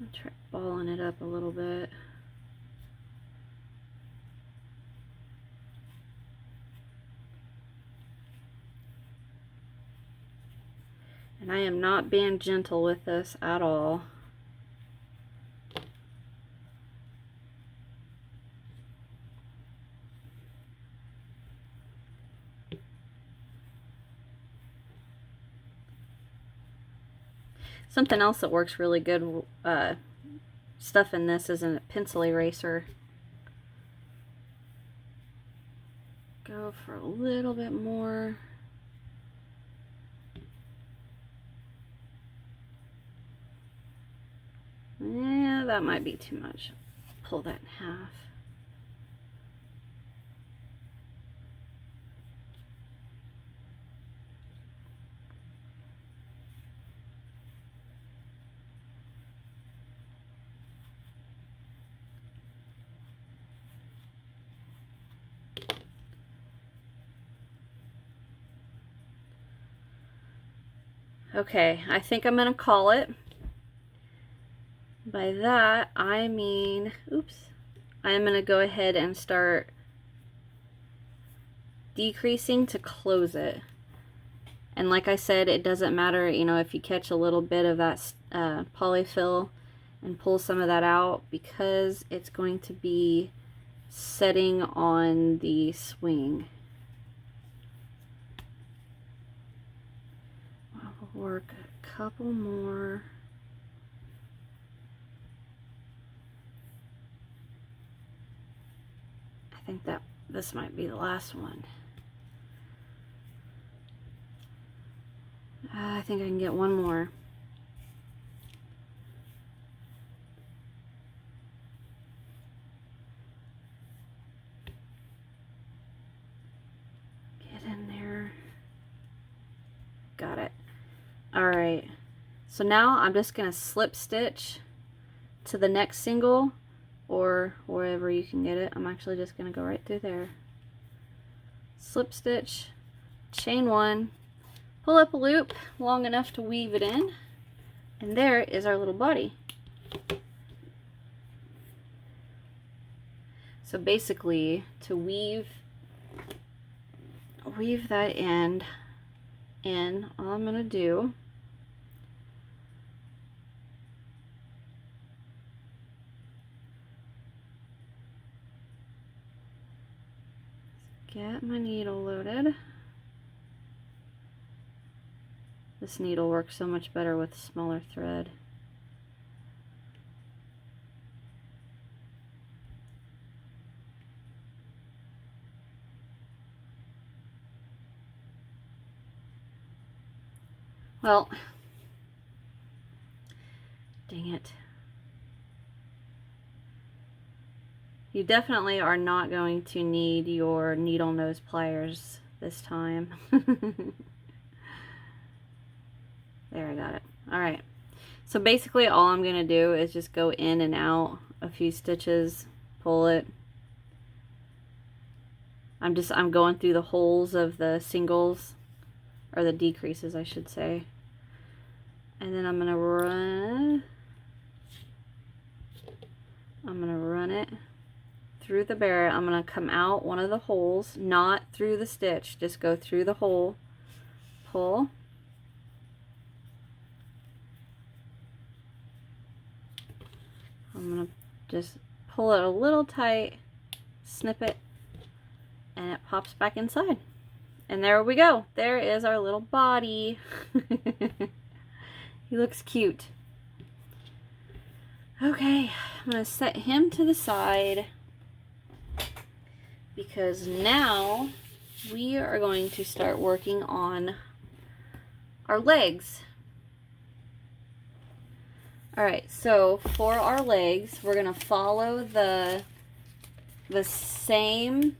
I'll try balling it up a little bit. And I am not being gentle with this at all. Something else that works really good stuff in this is a pencil eraser. Go for a little bit more. Yeah, that might be too much. Pull that in half. Okay, I think I'm gonna call it. By that, I mean, oops, I'm going to go ahead and start decreasing to close it. And like I said, it doesn't matter, you know, if you catch a little bit of that polyfill and pull some of that out, because it's going to be setting on the swing. I'll work a couple more. I think that this might be the last one. I think I can get one more. Get in there. Got it. Alright. So now I'm just going to slip stitch to the next single, or wherever you can get it. I'm actually just going to go right through there. Slip stitch, chain one, pull up a loop long enough to weave it in, and there is our little body. So basically, to weave that end in, all I'm going to do get my needle loaded. This needle works so much better with smaller thread. Well, dang it. You definitely are not going to need your needle nose pliers this time. There, I got it. Alright. So basically all I'm going to do is just go in and out a few stitches, pull it. I'm going through the holes of the singles, or the decreases I should say. And then I'm going to run it through the barrel. I'm going to come out one of the holes, not through the stitch, just go through the hole, pull, I'm going to just pull it a little tight, snip it, and it pops back inside. And there we go. There is our little body. He looks cute. Okay, I'm going to set him to the side because now we are going to start working on our legs. Alright, so for our legs, we're going to follow the same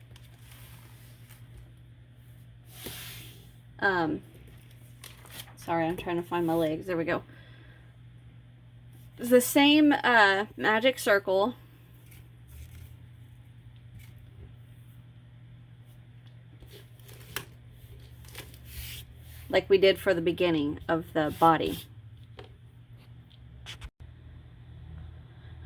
sorry, I'm trying to find my legs. There we go. The same magic circle. Like we did for the beginning of the body.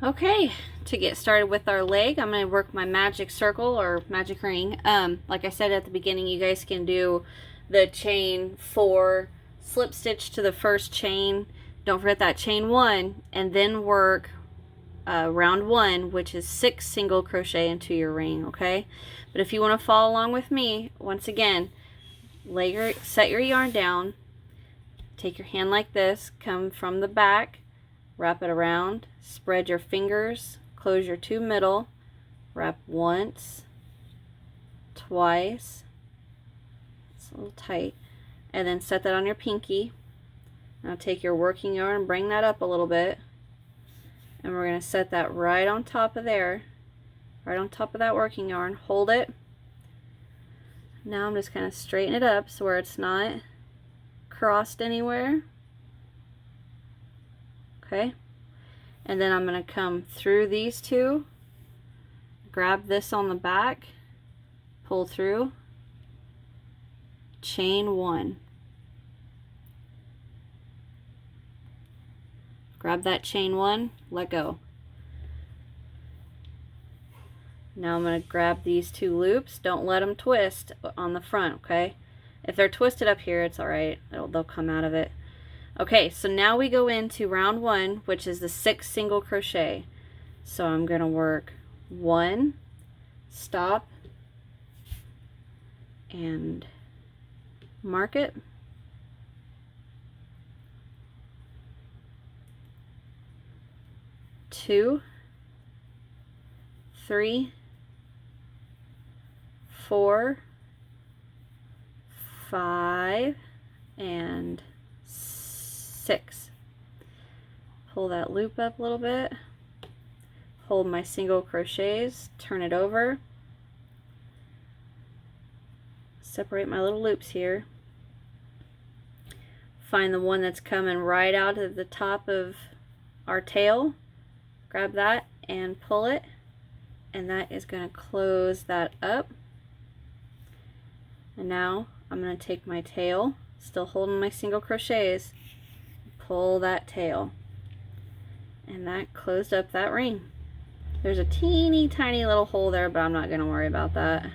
Okay, to get started with our leg, I'm going to work my magic circle or magic ring. Like I said at the beginning, you guys can do the chain 4, slip stitch to the first chain. Don't forget that chain 1, and then work round 1, which is 6 single crochet into your ring, okay? But if you want to follow along with me, once again, set your yarn down, take your hand like this, come from the back, wrap it around, spread your fingers, close your 2 middle, wrap once, twice, it's a little tight, and then set that on your pinky. Now take your working yarn and bring that up a little bit, and we're going to set that right on top of there, right on top of that working yarn. Hold it. Now I'm just kind of straighten it up so where it's not crossed anywhere. Okay, and then I'm going to come through these 2, grab this on the back, pull through, chain 1, grab that chain 1, let go. Now I'm going to grab these 2 loops. Don't let them twist on the front, okay? If they're twisted up here, it's alright, they'll come out of it. Okay, so now we go into round 1, which is the 6 single crochet. So I'm going to work 1, stop, and mark it. 2, 3, 4, 5, and 6. Pull that loop up a little bit, hold my single crochets, turn it over, separate my little loops here, find the one that's coming right out of the top of our tail, grab that and pull it, and that is going to close that up. And now I'm going to take my tail, still holding my single crochets, pull that tail, and that closed up that ring. There's a teeny tiny little hole there, but I'm not going to worry about that.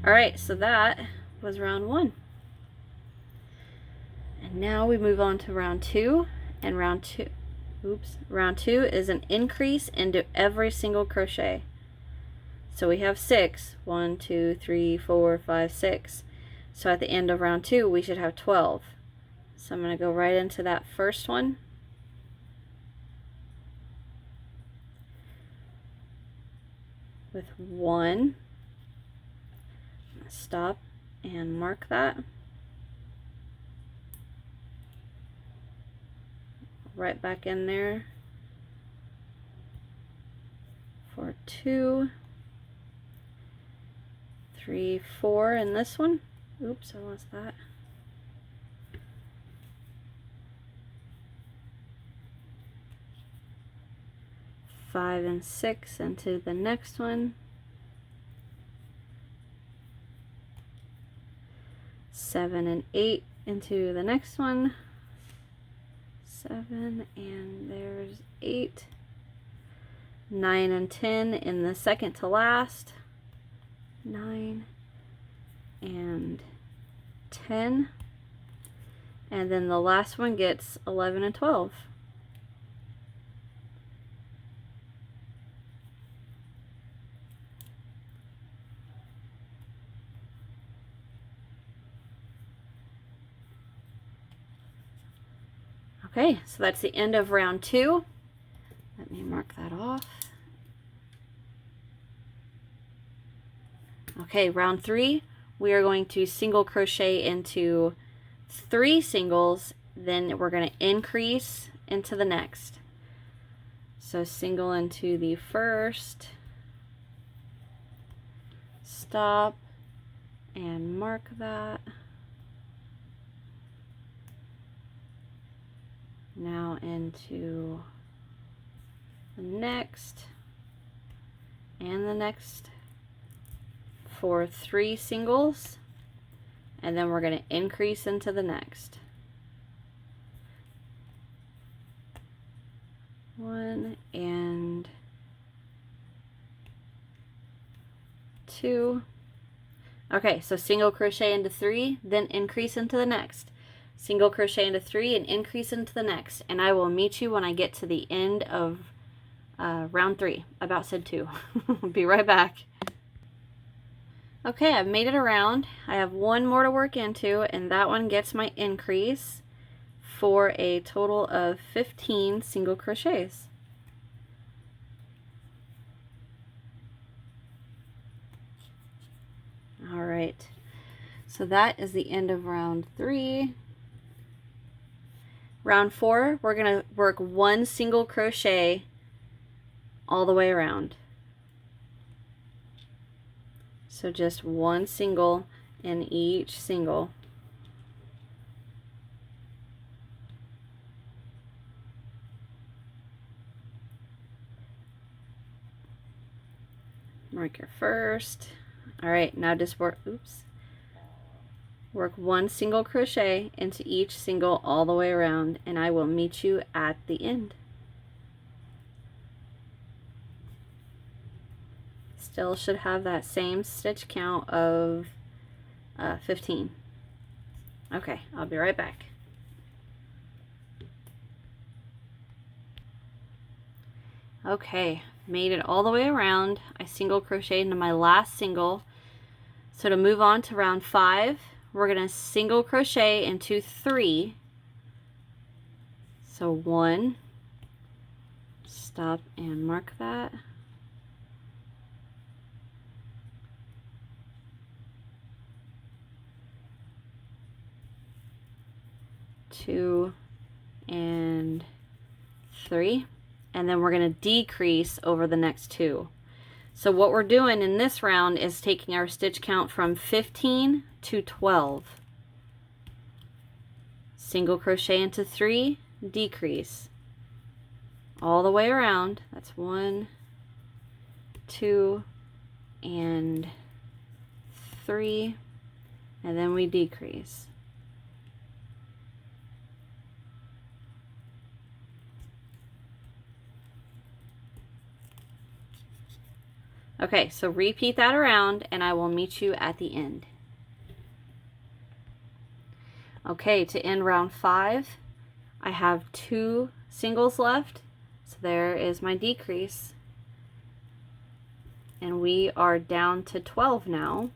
Alright, so that was round 1. And now we move on to round 2, and round 2 is an increase into every single crochet. So we have 6, 1, 2, 3, 4, 5, 6. So at the end of round 2 we should have 12. So I'm going to go right into that first one. With 1, stop and mark that. Right back in there for 2, 3, 4 in this one. Oops, I lost that. Five and 6 into the next one. 7 and 8 into the next one. 7 and there's 8. 9 and 10 in the second to last. 9 and 10. And then the last one gets 11 and 12. Okay, so that's the end of round 2. mark that off. Okay, round 3, we are going to single crochet into 3 singles, then we're going to increase into the next. So single into the first, stop, and mark that. Now into the next, and the next, for 3 singles, and then we're going to increase into the next. 1 and 2. Okay, so single crochet into 3, then increase into the next. Single crochet into 3 and increase into the next. And I will meet you when I get to the end of round 3. I about said 2. Be right back. Okay, I've made it around. I have 1 more to work into, and that one gets my increase for a total of 15 single crochets. All right, so that is the end of round 3. Round 4, we're going to work 1 single crochet all the way around. So just 1 single in each single. Mark your first. All right, now just work, work 1 single crochet into each single all the way around, and I will meet you at the end. Still should have that same stitch count of 15. Okay, I'll be right back. Okay, made it all the way around. I single crocheted into my last single. So to move on to round 5, we're going to single crochet into 3. So 1, stop and mark that. 2 and 3, and then we're going to decrease over the next 2. So what we're doing in this round is taking our stitch count from 15 to 12. Single crochet into 3, decrease all the way around. That's 1, 2, and 3, and then we decrease. Okay, so repeat that around and I will meet you at the end. Okay, to end round 5, I have 2 singles left. So there is my decrease. And we are down to 12 now.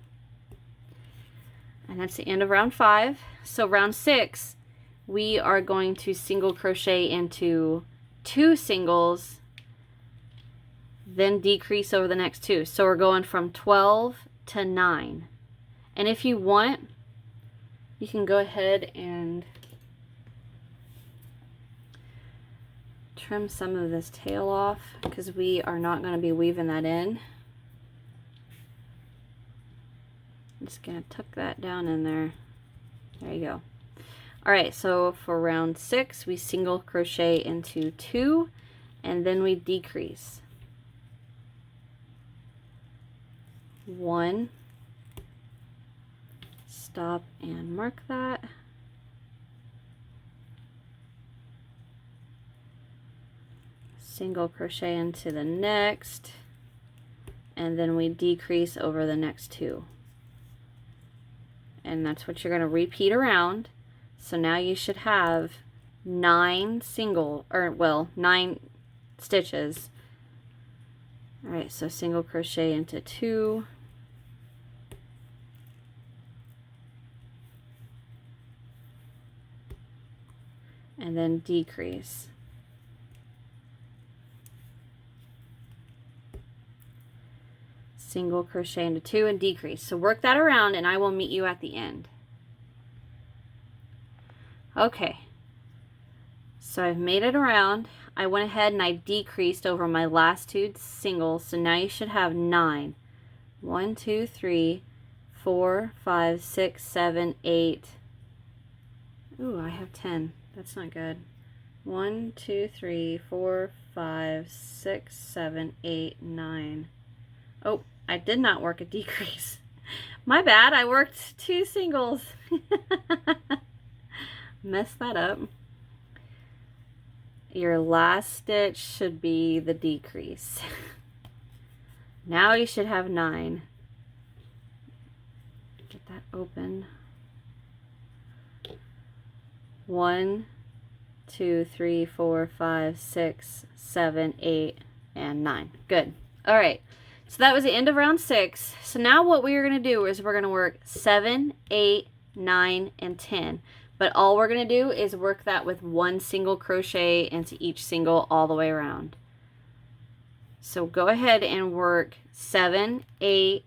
And that's the end of round 5. So round 6, we are going to single crochet into 2 singles, then decrease over the next 2. So we're going from 12 to 9. And if you want, you can go ahead and trim some of this tail off because we are not going to be weaving that in. I'm just going to tuck that down in there. There you go. Alright, so for round 6, we single crochet into 2 and then we decrease. 1, stop and mark that. Single crochet into the next, and then we decrease over the next 2. And that's what you're going to repeat around. So now you should have 9 stitches. Alright, so single crochet into 2. And then decrease. single crochet into 2 and decrease. So work that around and I will meet you at the end. Okay, so I've made it around. I went ahead and I decreased over my last 2 singles, so now you should have 9. 1, 2, 3, 4, 5, 6, 7, 8. Ooh, I have 10. That's not good. 1, 2, 3, 4, 5, 6, 7, 8, 9. Oh, I did not work a decrease. My bad, I worked 2 singles. Messed that up. Your last stitch should be the decrease. Now you should have 9. Get that open. 1, 2, 3, 4, 5, 6, 7, 8, and 9. Good. All right. So that was the end of round 6. So now what we are going to do is we're going to work 7, 8, 9, and 10. But all we're going to do is work that with 1 single crochet into each single all the way around. So go ahead and work 7, 8,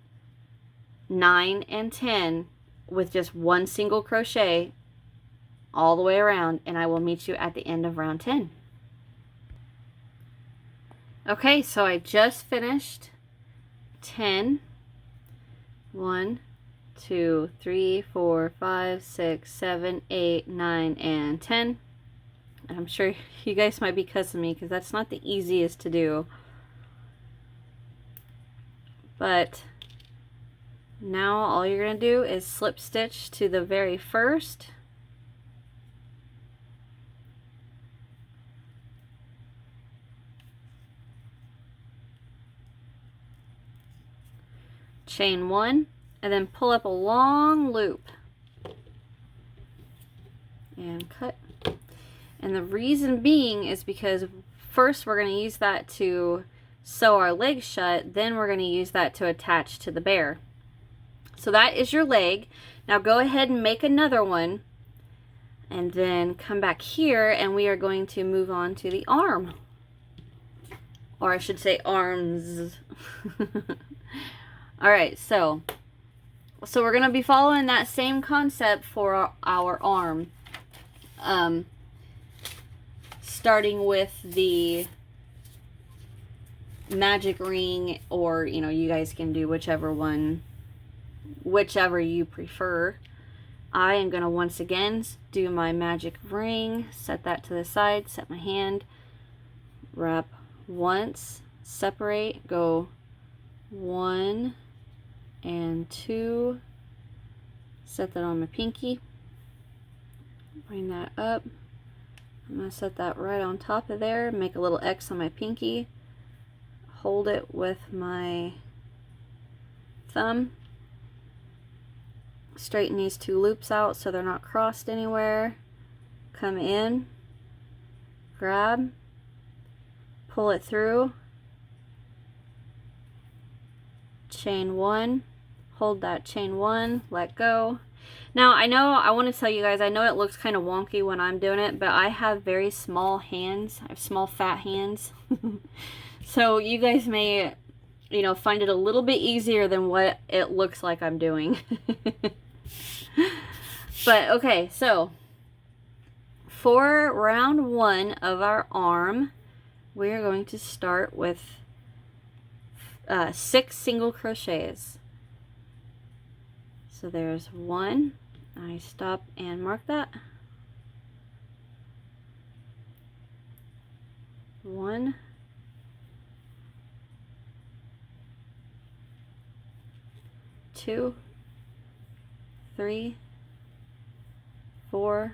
9, and 10 with just 1 single crochet all the way around, and I will meet you at the end of round 10. Okay, so I just finished 10. 1, 2, 3, 4, 5, 6, 7, 8, 9, and 10. And I'm sure you guys might be cussing me because that's not the easiest to do. But now all you're going to do is slip stitch to the very first. Chain 1 and then pull up a long loop and cut. And the reason being is because first we're going to use that to sew our leg shut, then we're going to use that to attach to the bear. So that is your leg. Now go ahead and make another one and then come back here and we are going to move on to the arm. Or I should say arms. Alright, so we're going to be following that same concept for our arm. Starting with the magic ring, or you guys can do whichever you prefer. I am going to once again do my magic ring, set that to the side, set my hand, wrap once, separate, go 1 and 2, set that on my pinky, bring that up. I'm going to set that right on top of there, make a little X on my pinky, hold it with my thumb, straighten these 2 loops out so they're not crossed anywhere, come in, grab, pull it through, chain 1, hold that chain 1, let go. Now I want to tell you guys, I know it looks kind of wonky when I'm doing it, but I have very small hands. I have small fat hands. So you guys may, find it a little bit easier than what it looks like I'm doing. But okay, so for round 1 of our arm, we are going to start with 6 single crochets. So there's 1. I stop and mark that. 1. 2, 3, 4,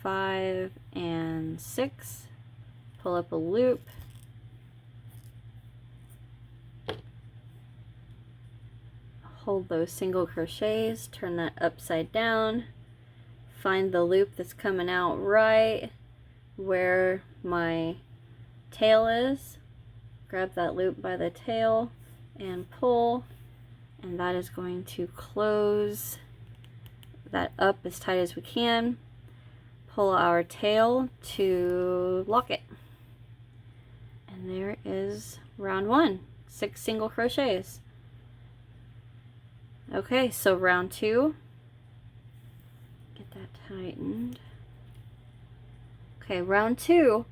5, and 6. Pull up a loop. Hold those single crochets, turn that upside down, find the loop that's coming out right where my tail is, grab that loop by the tail and pull, and that is going to close that up as tight as we can. Pull our tail to lock it. And there is round 1. 6 single crochets. Okay, so round 2, get that tightened. Okay, round 2,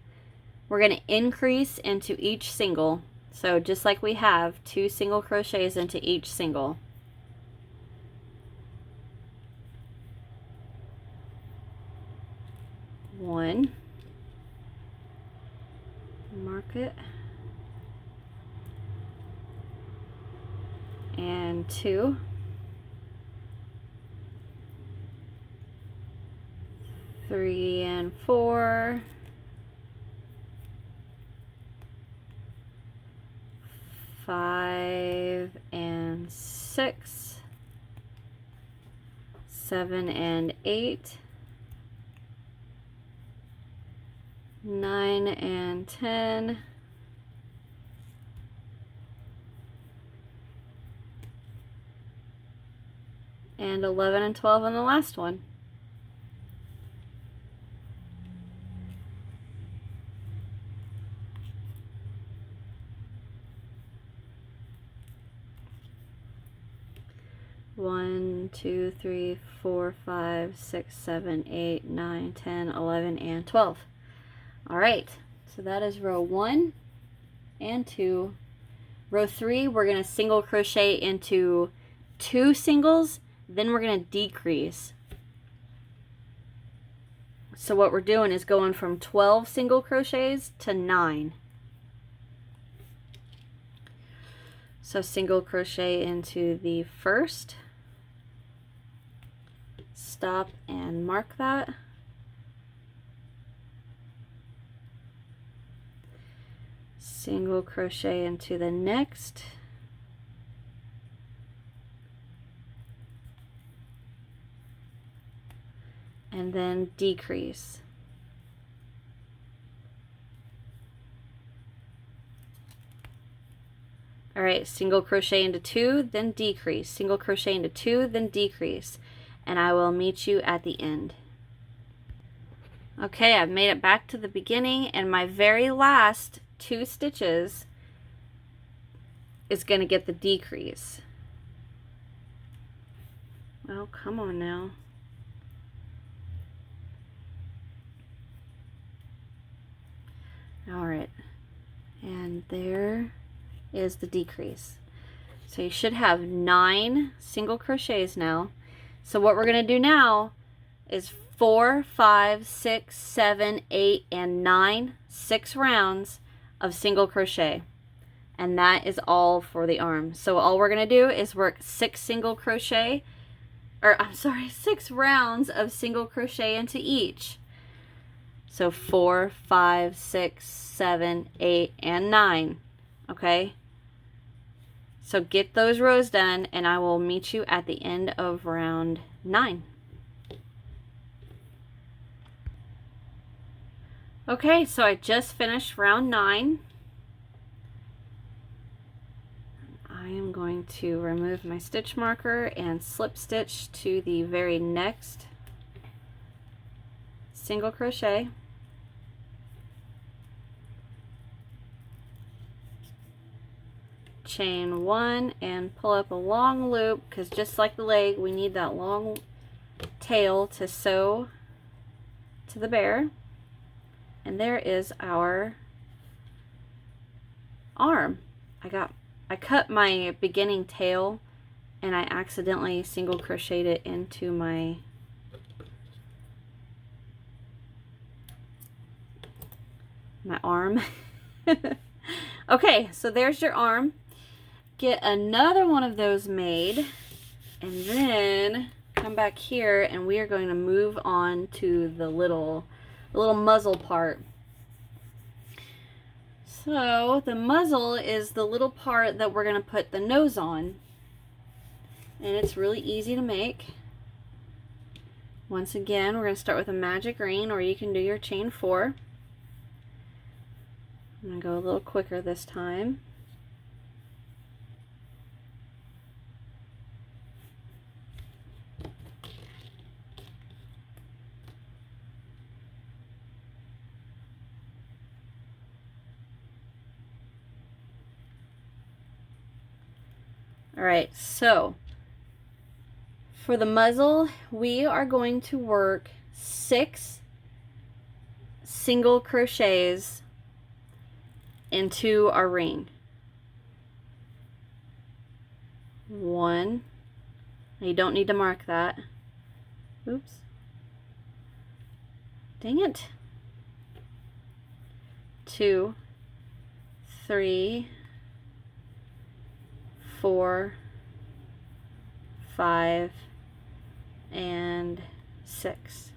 we're going to increase into each single. So just like we have 2 single crochets into each single. One, mark it, and 2, 3 and 4, 5 and 6, 7 and 8, 9 and 10, and 11 and 12 on the last one. One, 2, 3, 4, 5, 6, 7, 8, 9, 10, 11, and 12. All right, so that is row 1 and 2. Row 3, we're going to single crochet into 2 singles, then we're going to decrease. So what we're doing is going from 12 single crochets to 9. So single crochet into the first, stop and mark that. Single crochet into the next, and then decrease. All right, single crochet into 2, then decrease, single crochet into 2, then decrease, and I will meet you at the end. Okay, I've made it back to the beginning, and my very last 2 stitches is going to get the decrease. Well, come on now. All right, and there is the decrease. So you should have 9 single crochets now. So what we're going to do now is 4, 5, 6, 7, 8, and 9, 6 rounds of single crochet, and that is all for the arm. So all we're going to do is work 6 single crochet, or I'm sorry, 6 rounds of single crochet into each. So 4, 5, 6, 7, 8, and 9. Okay, so get those rows done, and I will meet you at the end of round 9. Okay, so I just finished round 9. I am going to remove my stitch marker and slip stitch to the very next single crochet. Chain 1 and pull up a long loop, because just like the leg, we need that long tail to sew to the bear. And there is our arm. I cut my beginning tail, and I accidentally single crocheted it into my arm. Okay, so there's your arm. Get another one of those made, and then come back here, and we are going to move on to the little muzzle part. So the muzzle is the little part that we're going to put the nose on, and it's really easy to make. Once again, we're going to start with a magic ring, or you can do your chain 4. I'm going to go a little quicker this time. Alright, so for the muzzle, we are going to work 6 single crochets into our ring. 1, you don't need to mark that. Oops. Dang it. 2, 3, 4, 5, and 6.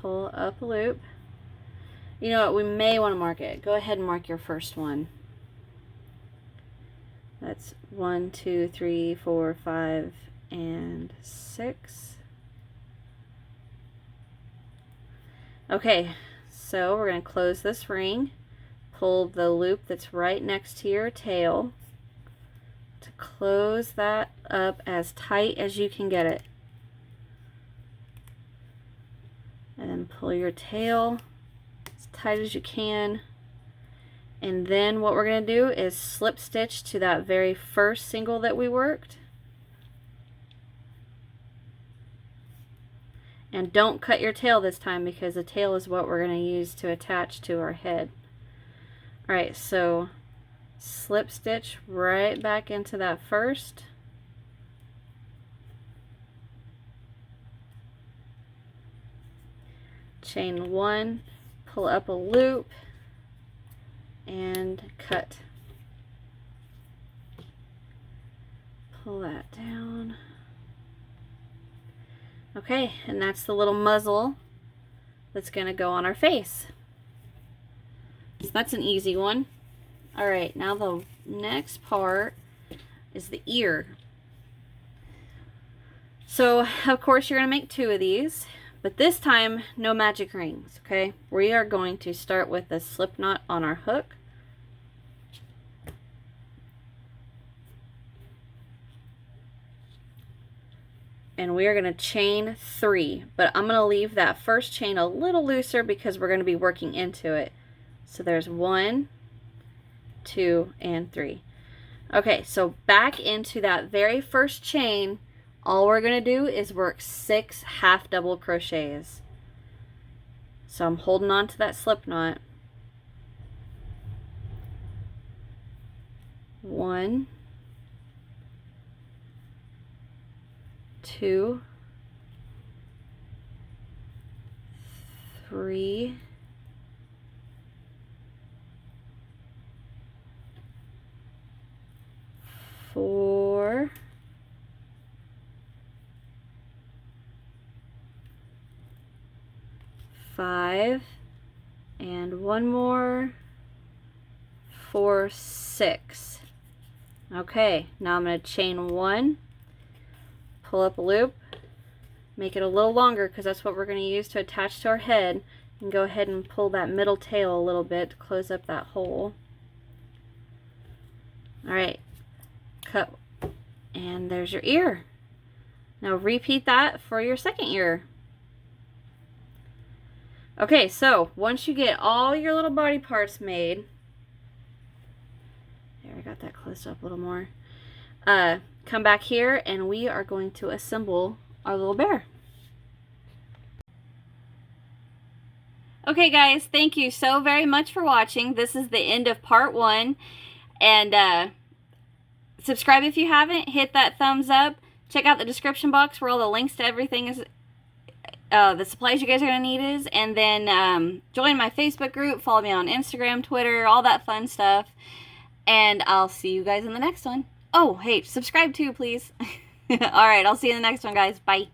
Pull up a loop. You know what, we may want to mark it. Go ahead and mark your first one. That's 1, 2, 3, 4, 5, and 6. Okay, so we're going to close this ring, pull the loop that's right next to your tail to close that up as tight as you can get it. And then pull your tail as tight as you can. And then what we're going to do is slip stitch to that very first single that we worked. And don't cut your tail this time, because the tail is what we're going to use to attach to our head. Alright, so slip stitch right back into that first. Chain 1, pull up a loop, and cut. Pull that down. Okay, and that's the little muzzle that's going to go on our face. So that's an easy one. Alright, now the next part is the ear. So, of course, you're going to make 2 of these, but this time, no magic rings, okay? We are going to start with a slip knot on our hook. And we are going to chain 3, but I'm going to leave that first chain a little looser because we're going to be working into it. So there's 1, 2, and 3. Okay, so back into that very first chain, all we're going to do is work 6 half double crochets. So I'm holding on to that slip knot. 1, 2, 3, 4, 5, and one more, 4, 6. Okay, now I'm going to chain 1, pull up a loop, make it a little longer because that's what we're going to use to attach to our head, and go ahead and pull that middle tail a little bit to close up that hole. Alright, cut, and there's your ear. Now repeat that for your second ear. Okay, so once you get all your little body parts made, there, I got that closed up a little more. Come back here and we are going to assemble our little bear. Okay guys, thank you so very much for watching. This is the end of part 1. And subscribe if you haven't. Hit that thumbs up. Check out the description box where all the links to everything is, the supplies you guys are going to need is. And then join my Facebook group. Follow me on Instagram, Twitter, all that fun stuff. And I'll see you guys in the next one. Oh, hey, subscribe too, please. Alright, I'll see you in the next one, guys. Bye.